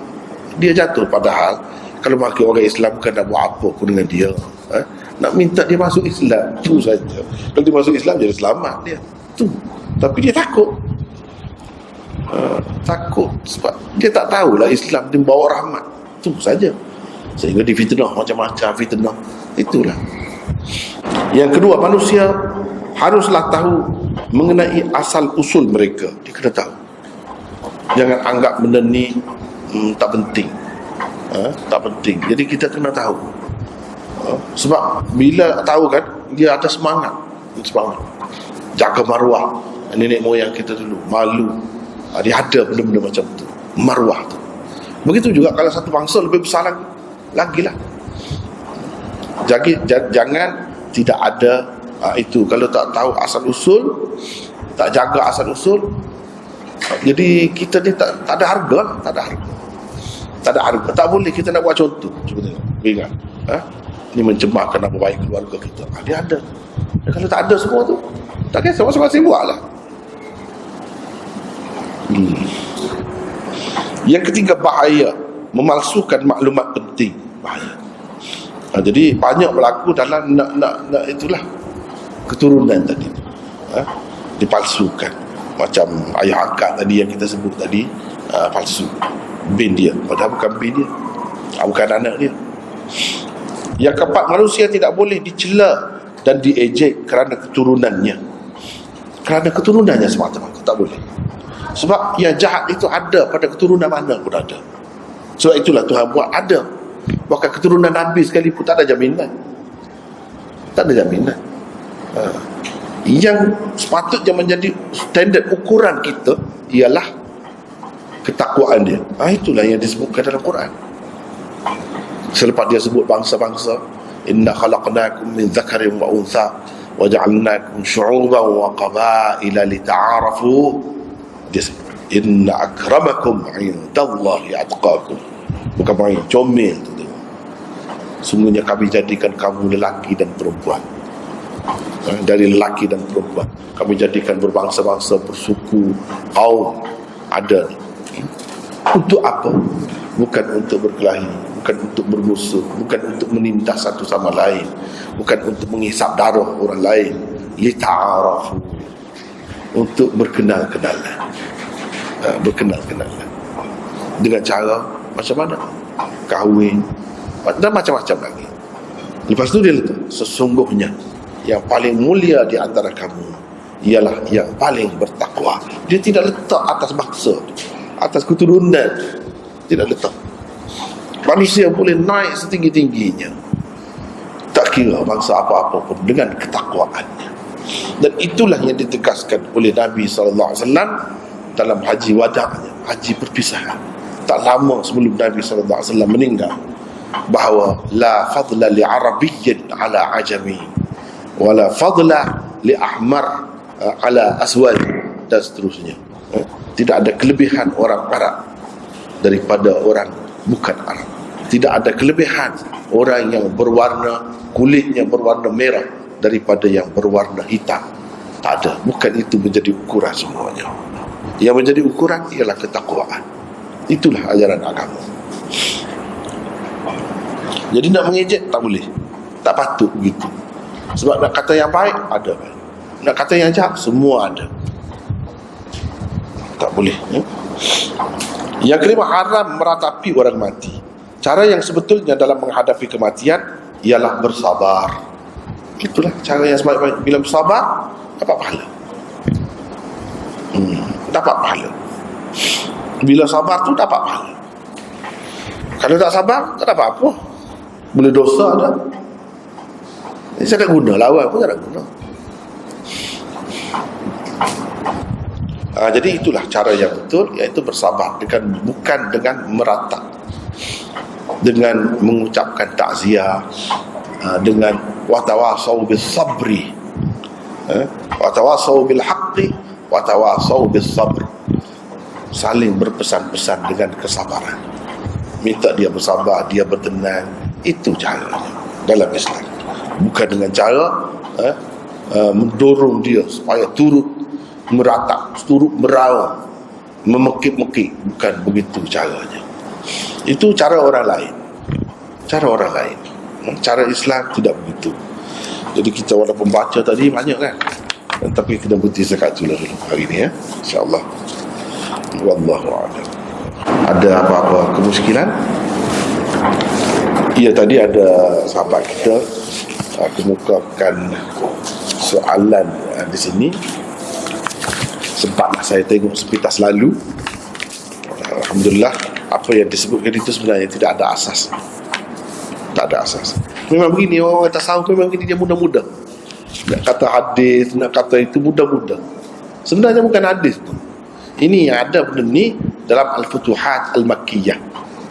[SPEAKER 1] dia jatuh. Padahal kalau bangkit orang Islam bukan nak buat apa pun dengan dia. Nak minta dia masuk Islam, tu saja. Kalau dia masuk Islam, jadi selamat dia. Tu. Tapi dia takut. Takut sebab dia tak tahulah Islam dia bawa rahmat. Tu saja. Sehingga difitnah macam-macam fitnah. Itulah. Yang kedua, manusia haruslah tahu mengenai asal usul mereka. Dia kena tahu. Jangan anggap benda ni tak penting. Tak penting. Jadi kita kena tahu. Sebab bila tahu kan, dia ada semangat. Jaga maruah nenek moyang kita dulu. Malu. Dia ada benda-benda macam tu. Maruah tu. Begitu juga kalau satu bangsa lebih besar lagi lah. Jadi jangan tidak ada itu. Kalau tak tahu asal usul, tak jaga asal usul, jadi kita ni tak ada harga lah. Tak ada harga. Tak boleh kita nak buat contoh. Cuba tengok. Ingat. Ini mencemarkan nama baik keluarga kita. Dia ada. Dan kalau tak ada semua tu, tak kisah, masing-masing buat lah. Yang ketiga, bahaya memalsukan maklumat penting. Bahaya. Jadi banyak berlaku dalam nak itulah keturunan tadi, dipalsukan. Macam ayah angkat tadi yang kita sebut tadi, palsu, bin dia, padahal bukan bin dia, bukan anak dia. Yang keempat, manusia tidak boleh dicela dan diejek kerana keturunannya. Kerana keturunannya semata-mata tak boleh. Sebab yang jahat itu ada pada keturunan mana pun ada. Sebab itulah Tuhan buat ada. Bahkan keturunan Nabi sekalipun tak ada jaminan. Tak ada jaminan. Yang sepatutnya menjadi standard ukuran kita ialah ketakwaan dia. Itulah yang disebutkan dalam Quran. Selepas dia sebut bangsa-bangsa, inna khalaqnakum min dzakarin wa untha wa ja'alnakum syu'uban wa qabaila lita'arafu, dia sebut inna akramakum 'indallahi atqakum. Bukan main comel tu. Sungguhnya kami jadikan kamu lelaki dan perempuan. Dari lelaki dan perempuan kami jadikan berbangsa-bangsa, bersuku, kaum ada. Untuk apa? Bukan untuk berkelahi, bukan untuk bermusuh, bukan untuk menindas satu sama lain, bukan untuk menghisap darah orang lain. Lita'arafu, untuk berkenal-kenalan. Berkenal-kenalan dengan cara macam mana? Kahwin dan macam-macam lagi. Lepas tu dia letak, sesungguhnya yang paling mulia di antara kamu ialah yang paling bertakwa. Dia tidak letak atas bangsa, atas keturunan, tidak letak. Manusia boleh naik setinggi-tingginya, tak kira bangsa apa-apa pun, dengan ketakwaannya. Dan itulah yang ditegaskan oleh Nabi SAW dalam haji wada'nya, haji perpisahan. Tak lama sebelum Nabi SAW meninggal, bahawa la fadla li arabiyyin ala ajami wala fadla li ahmar ala aswad, dan seterusnya. Tidak ada kelebihan orang Arab daripada orang bukan Arab. Tidak ada kelebihan orang yang berwarna, kulitnya berwarna merah daripada yang berwarna hitam. Tak ada. Bukan itu menjadi ukuran semuanya. Yang menjadi ukuran ialah ketakwaan. Itulah ajaran agama. Jadi nak mengejek tak boleh, tak patut begitu. Sebab nak kata yang baik ada, nak kata yang jahat semua ada. Tak boleh. Yang kelima, haram meratapi orang mati. Cara yang sebetulnya dalam menghadapi kematian ialah bersabar. Itulah cara yang sebaik-baik. Bila bersabar, dapat pahala. Dapat pahala. Bila sabar tu dapat pahala. Kalau tak sabar, tak dapat apa. Boleh dosa dah. Ini saya tak guna, lawan pun tak guna. Jadi itulah cara yang betul, iaitu bersabar, bukan dengan meratap, dengan mengucapkan takziah, dengan watawasau bis sabri, watawasau bil haqqi, watawasau bis sabr, saling berpesan-pesan dengan kesabaran, minta dia bersabar, dia bertenang. Itu caranya dalam Islam, bukan dengan cara mendorong dia supaya turut meratap, turut meraung, memekik-mekik. Bukan begitu caranya. Itu cara orang lain. Cara orang lain. Cara Islam tidak begitu. Jadi kita walaupun baca tadi banyak kan, tapi kita berhenti sekat dulu hari ini, ya, insyaAllah. Wallahu a'lam. Ada apa-apa kemusykilan? Ya, tadi ada sahabat kita kemukakan soalan di sini. Sempatlah saya tengok sepintas lalu. Alhamdulillah, apa yang disebutkan itu sebenarnya tidak ada asas. Tak ada asas. Memang begini, orang tasawuf memang begini, dia mudah-mudah. Nak kata hadis, nak kata itu mudah-mudah. Sebenarnya bukan hadis tu. Ini yang ada benda ni dalam Al-Futuhat Al-Makkiyah,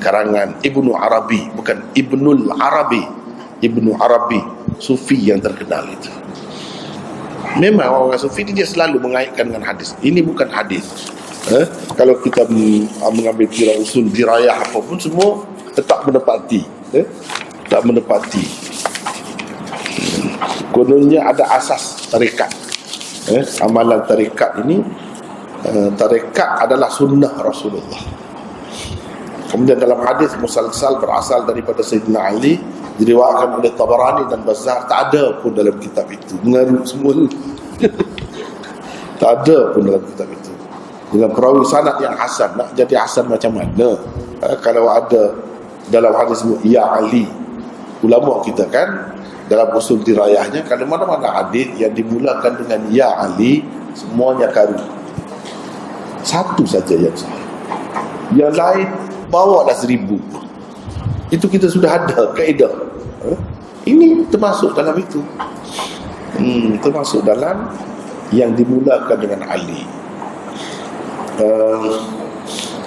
[SPEAKER 1] karangan Ibnu Arabi, bukan Ibnul Arabi. Ibnu Arabi, sufi yang terkenal itu. Memang orang sufi dia selalu mengaitkan dengan hadis. Ini bukan hadis. Kalau kita mengambil kira usul dirayah apa pun, semua tak menepati. Tak menepati. Kononnya ada asas tarekat. Amalan tarekat ini, tarekat adalah sunnah Rasulullah. Kemudian dalam hadis musalsal berasal daripada Sayyidina Ali diriwayatkan oleh Tabarani dan Bazzar, tak ada pun dalam kitab itu. Mengarut semua tu. Tak ada pun dalam kitab itu. Dengan perawi sanad yang hasan, nak jadi hasan macam mana? Kalau ada dalam hadis ya Ali, ulama kita kan dalam usul dirayahnya, kalau mana-mana hadis yang dimulakan dengan ya Ali, semuanya karu. Satu saja yang sahih. Yang lain bawalah 1000. Itu kita sudah ada kaedah. Ini termasuk dalam itu. Termasuk dalam yang dimulakan dengan Ali.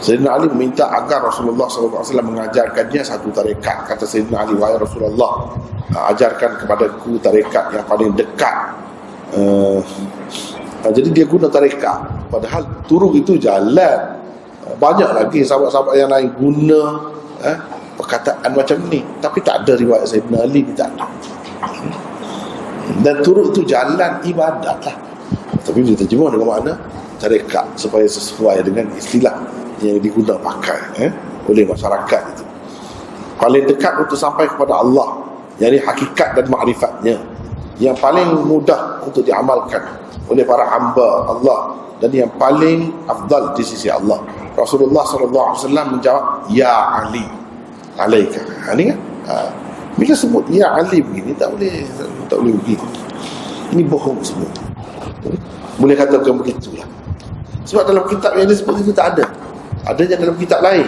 [SPEAKER 1] Sayyidina Ali meminta agar Rasulullah SAW mengajarkannya satu tarekat. Kata Sayyidina Ali, wahai Rasulullah, ajarkan kepadaku tarekat yang paling dekat. Jadi dia guna tarekat, padahal turun itu jalan. Banyak lagi sahabat-sahabat yang lain guna perkataan macam ni, tapi tak ada riwayat Sayyidina Ali ni, tak ada. Dan turun itu jalan ibadat lah. Tapi dia terjemah dengan makna tarekat supaya sesuai dengan istilah yang digunakan pakai oleh masyarakat itu. Paling dekat untuk sampai kepada Allah, yakni hakikat dan makrifatnya, yang paling mudah untuk diamalkan oleh para hamba Allah, dan yang paling afdal di sisi Allah. Rasulullah SAW menjawab, ya Ali alaika. Ini kan bila sebut ya Ali begini, tak boleh begini. Ini bohong semua. Boleh katakan begitulah. Sebab dalam kitab yang disebut itu tak ada. Adanya dalam kitab lain.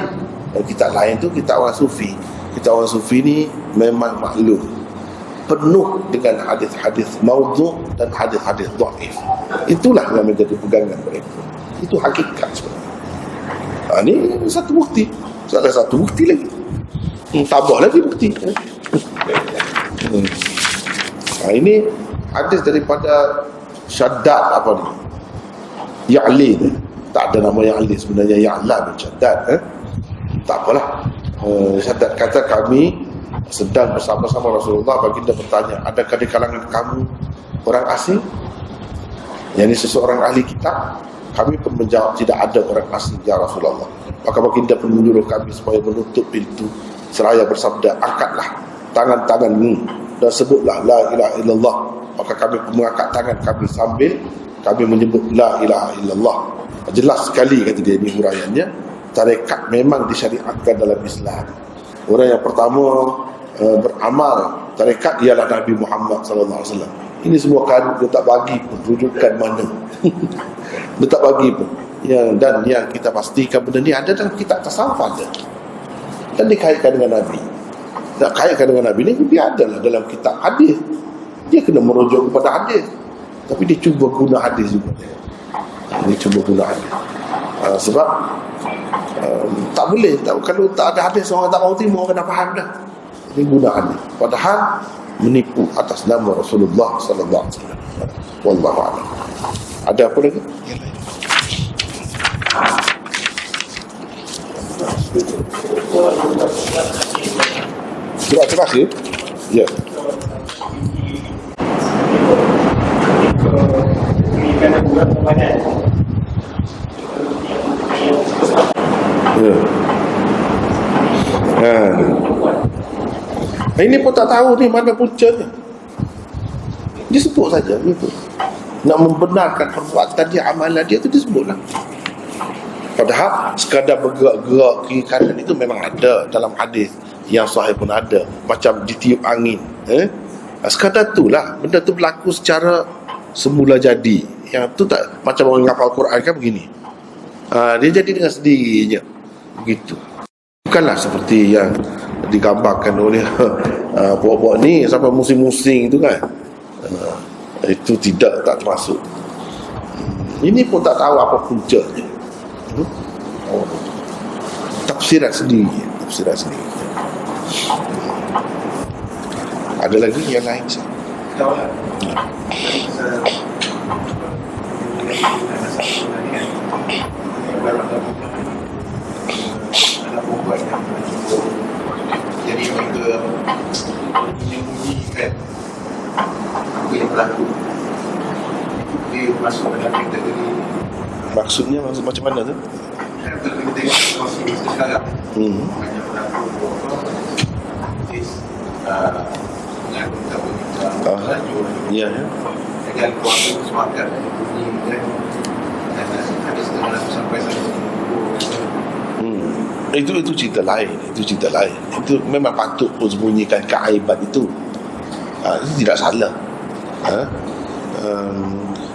[SPEAKER 1] Dalam kitab lain tu kitab orang sufi. Kitab orang sufi ni memang maklum, penuh dengan hadis-hadis maudhu' dan hadis-hadis dhaif. Itulah yang menjadi pegangan mereka. Itu hakikat sebenarnya. Ini satu bukti. Salah satu bukti lagi. Tambah lagi bukti. Ini hadis daripada Syaddad apa ni? Ya'li ni. Tak ada nama Ya'li, sebenarnya Ya'la bin Syaddad. Tak apalah. Syaddad kata, kami sedang bersama-sama Rasulullah. Baginda bertanya, adakah di kalangan kamu orang asing? Yang ini seseorang ahli kitab. Kami pun menjawab, tidak ada orang asing ya Rasulullah. Maka baginda pun menyuruh kami supaya menutup pintu seraya bersabda, angkatlah tangan-tanganmu dan sebutlah la ilaha illallah. Maka kami pun mengangkat tangan kami sambil kami menyebut la ilaha illallah. Jelas sekali, kata dia, ini huraiannya, tarekat memang disyariatkan dalam Islam. Orang yang pertama beramal tarekat ialah Nabi Muhammad SAW. Ini semua kan dia tak bagi pun rujukan mana. Dia tak bagi pun. Dan yang kita pastikan benda ni ada dalam kitab tasawuf ada. Dan dikaitkan dengan Nabi. Nak kaitkan dengan Nabi ni dia ada lah dalam kitab hadis. Dia kena merujuk kepada hadis. Tapi dia cuba guna hadis juga. Dia cuba guna hadis. Sebab tak boleh. Kalau tak ada hadis, orang tak mahu terima, orang kena faham dah. Dia guna hadis. Padahal menipu atas nama Rasulullah sallallahu alaihi wasallam. Wallahu a'lam. Ada apa lagi? Surat terakhir? Ya. Ini pun tak tahu ni mana puncanya. Dia sebut saja itu. Nak membenarkan perbuatan dia, amalan dia tu disebutlah. Padahal sekadar bergerak-gerak kiri kanan itu memang ada dalam hadis yang sahih pun ada. Macam ditiup angin. Sekadar itulah. Benda tu berlaku secara semula jadi. Yang tu tak macam orang ngapal Quran kan begini. Dia jadi dengan sendirinya. Begitu. Bukanlah seperti yang digambarkan oleh puak-puak ni sampai musing-musing itu kan. Itu tidak, tak termasuk. Ini pun tak tahu apa puncanya. Tafsiran sendiri. Ada lagi yang lain?
[SPEAKER 2] Jadi mereka menyembunyikan apa yang berlaku. Dia masuk dalam kategori.
[SPEAKER 1] Maksudnya macam mana tu?
[SPEAKER 2] Kalau kita tengok situasi sekarang, banyak berlaku mengandung kita laju.
[SPEAKER 1] Ya.
[SPEAKER 2] Dengan keluarga semangat bunyi kan. Dan ada setengah sampai 1
[SPEAKER 1] Itu cerita lain. Itu memang patut pun sembunyikan keaiban itu. Itu tidak salah.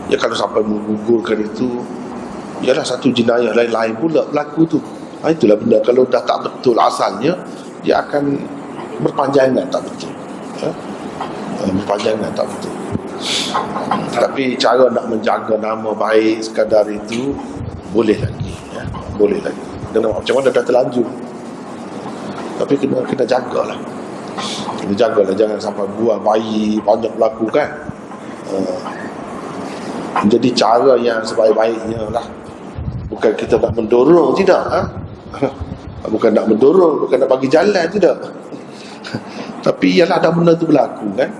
[SPEAKER 1] Ya kalau sampai menggugurkan itu, ialah satu jenayah lain-lain pula berlaku tu. Itulah benda, kalau dah tak betul asalnya, dia akan berpanjangan tak betul. Berpanjangan tak betul. Tapi cara nak menjaga nama baik sekadar itu boleh lagi, boleh lagi. Dan macam mana dah terlanjur, tapi kena jagalah. Kena jagalah, jangan sampai buang bayi banyak berlaku kan. Jadi cara yang sebaik-baiknya lah. Bukan kita nak mendorong, tidak. Bukan nak mendorong, bukan nak bagi jalan, tidak. Tapi ialah ada benda tu berlaku kan.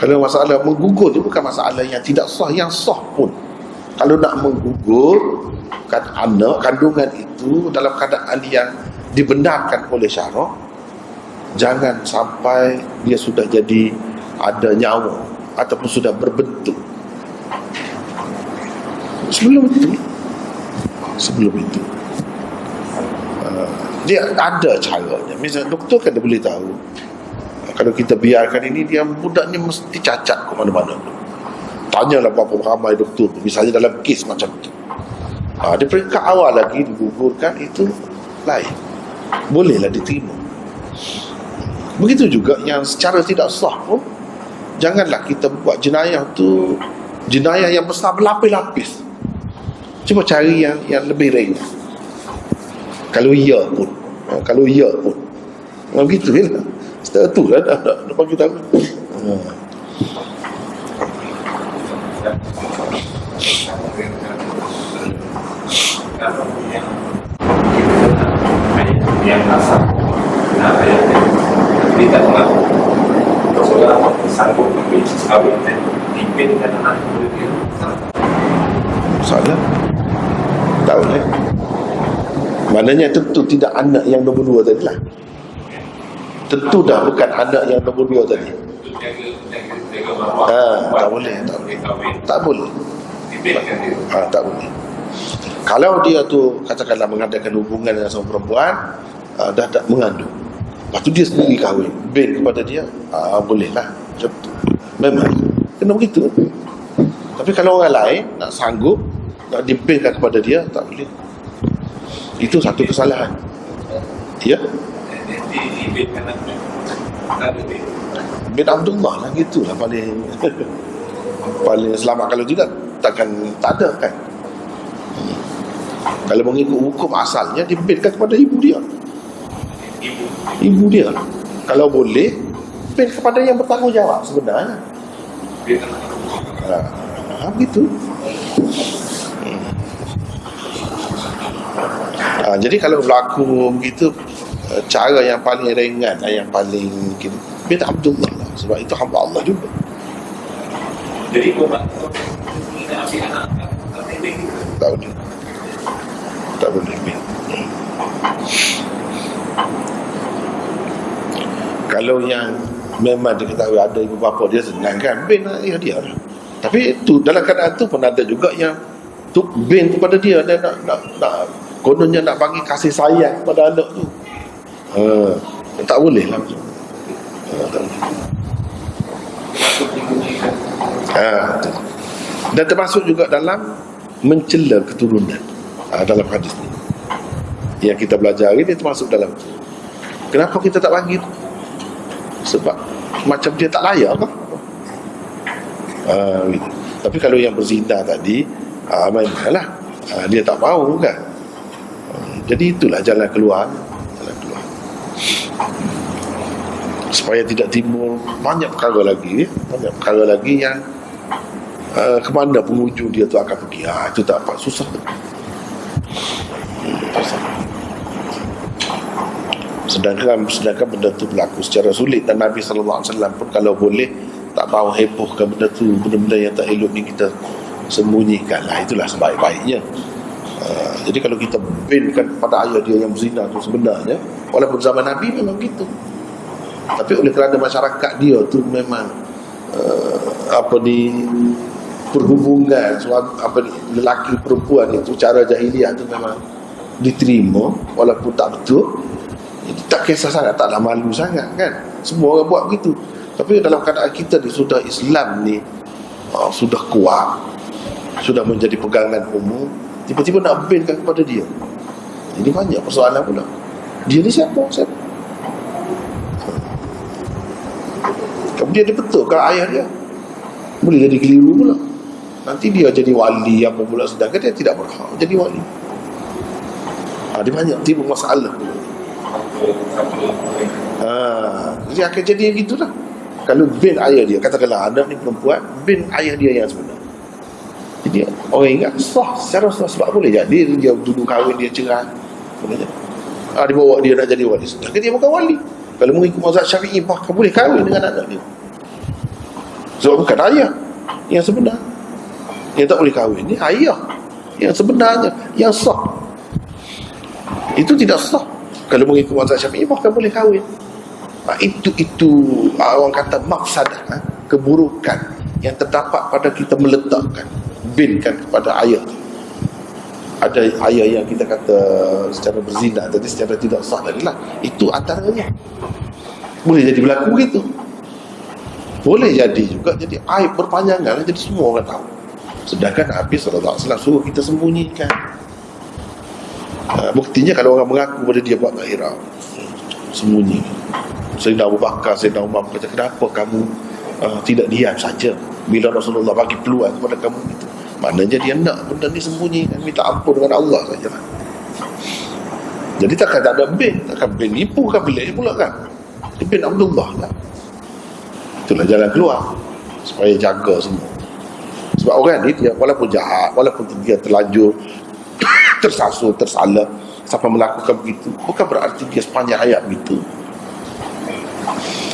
[SPEAKER 1] Kalau masalah menggugur itu bukan masalah yang tidak sah, yang sah pun. Kalau nak menggugur kan anak kandungan itu dalam keadaan yang dibenarkan oleh syarak, jangan sampai dia sudah jadi ada nyawa ataupun sudah berbentuk. Sebelum itu dia ada caranya. Misalnya doktor kan dia boleh tahu, kalau kita biarkan ini, dia budaknya mesti cacat ke mana-mana. Tanyalah berapa ramai doktor tu, misalnya dalam kes macam tu. Di peringkat awal lagi digugurkan, itu lain, bolehlah diterima. Begitu juga yang secara tidak sah pun, janganlah kita buat jenayah tu jenayah yang besar berlapis-lapis. Cuba cari yang lebih ringan. Kalau ia pun begitu kan. Setelah tu lah dah bagi tahu.
[SPEAKER 3] Yang asal kenapa ya kita mengaku seolah sanggup membenci kawin dan dipinkan anak itu
[SPEAKER 1] salah tak boleh. Maknanya tentu tidak anak yang nombor 2 tadi lah. Tentu dah bukan anak yang nombor 2 tadi. Tak boleh. Tak boleh. Tak boleh. Kalau dia tu katakanlah mengadakan hubungan dengan seorang perempuan, dah tak mengandung, lepas tu dia sendiri kahwin, bin kepada dia, bolehlah. Memang kena begitu. Tapi kalau orang lain nak sanggup nak dibinkan kepada dia, tak boleh. Itu satu kesalahan. Ya, bin Abdullah lah, gitulah paling paling selamat. Kalau tidak, takkan tak ada kan. Kalau mengikut hukum asalnya, dibinkan kepada ibu dia. Ibu dia. Kalau boleh, bin kepada yang bertanggungjawab sebenarnya. Begitu. Jadi kalau berlaku begitu, cara yang paling ringan, yang paling mungkin bin Abdullah lah. Sebab itu hamba Allah juga.
[SPEAKER 3] Jadi kau tak ambil anak
[SPEAKER 1] tak boleh bin. Kalau yang memang diketahui ada ibu bapa dia, senang kan, bin dia lah. Tapi itu dalam keadaan tu pun ada juga yang tu bin kepada dia, dan nak kononnya nak bagi kasih sayang kepada anak tu. Tak boleh lah. Tak boleh. Dan termasuk juga dalam mencela keturunan. Dalam hadis ni yang kita belajar ini termasuk dalam tu. Kenapa kita tak bagi? Sebab macam dia tak layak kan? Gitu. Tapi kalau yang berzina tadi, mainlah, dia tak mahu kan. Jadi itulah jalan keluar. Supaya tidak timbul banyak perkara lagi yang kemana penghujung dia tu akan pergi. Itu tak apa, susah. Sedangkan benda tu berlaku secara sulit, dan Nabi SAW pun kalau boleh tak mahu hebohkan benda tu. Benda-benda yang tak elok ni kita sembunyikan lah. Itulah sebaik-baiknya. Jadi kalau kita binkan pada ayah dia yang berzina tu, sebenarnya walaupun zaman Nabi memang gitu. Tapi oleh kerana masyarakat dia tu memang perhubungan lelaki perempuan itu cara jahiliah tu memang diterima walaupun tak betul, tak kisah sangat, taklah malu sangat kan. Semua orang buat begitu. Tapi dalam keadaan kita ni sudah Islam ni sudah kuat, sudah menjadi pegangan umum, tiba-tiba nak bankan kepada dia. Jadi banyak persoalan pula. Dia ni siapa? Kemudian dia betulkan ayah dia, boleh jadi keliru pula. Nanti dia jadi wali apa pula, sedangkan dia tidak berhak jadi wali. Dia banyak timbul masalah. Jadi akan jadi yang gitulah. Kalau bin ayah dia, katakanlah anak ni perempuan, bin ayah dia yang sebenar, jadi orang ingat sah, secara sah. Sebab boleh jadi dia duduk kahwin, dia cerai, boleh jadi dia bawa dia nak jadi wali, sedangkan dia bukan wali. Kalau mengikut mazhab Syafi'i, bahkan boleh kahwin dengan anak dia, sebab bukan ayah yang sebenar. Yang tak boleh kahwin ni ayah yang sebenarnya, yang sah. Itu tidak sah. Kalau mengikut mazhab Syafi'i, bahkan boleh kahwin. Itu orang kata mafsadah, keburukan yang terdapat pada kita meletakkan binkan kepada ayah. Ada ayah yang kita kata secara berzina tadi, secara tidak sah tadi lah. Itu antaranya. Boleh jadi berlaku begitu. Boleh jadi juga jadi aib berpanjangan, jadi semua orang tahu. Sedangkan Nabi SAW suruh kita sembunyikan. Buktinya kalau orang mengaku pada dia buat tahirah, sembunyi. Sayyidina Abu Bakar, Sayyidina Umar kata, kenapa kamu tidak diam saja bila Rasulullah bagi peluang kepada kamu itu? Maknanya dia nak benda ni sembunyikan, minta ampun dengan Allah sajalah. Jadi takkan tak ada bin, takkan bin nipu kan, bilik pula kan, dia bin Abdullah lah. Itulah jalan keluar supaya jaga semua. Sebab orang ni dia walaupun jahat, walaupun dia terlanjur tersasul, tersalah sampai melakukan begitu, bukan berarti dia sepanjang hayat begitu.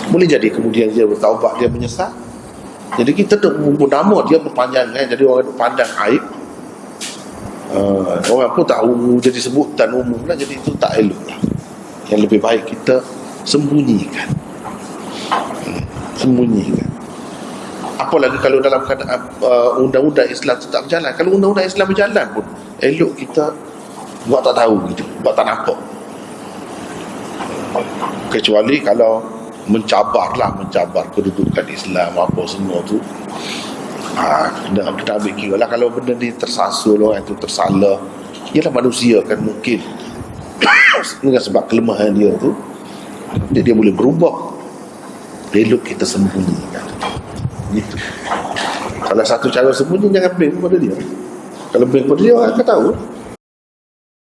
[SPEAKER 1] Boleh jadi kemudian dia bertaubat, dia menyesal. Jadi kita pun nama dia berpanjangan, jadi orang pandang aib, orang pun tahu, jadi sebutan umum lah. Jadi itu tak elok lah. Yang lebih baik kita sembunyikan. Sembunyikan. Apalagi kalau dalam keadaan undang-undang Islam tetap berjalan. Kalau undang-undang Islam berjalan pun elok kita buat tak tahu gitu, buat tak nampak. Kecuali kalau mencabar kedudukan Islam apa semua tu, kena ambil kira lah. Kalau benda ni tersasul, orang itu tersalah, ialah manusia kan, mungkin dengan sebab kelemahan dia tu dia boleh berubah. Elok kita sembunyikan gitu. Salah satu cara sembunyi, jangan bank kepada dia. Kalau bank kepada dia, orang akan tahu.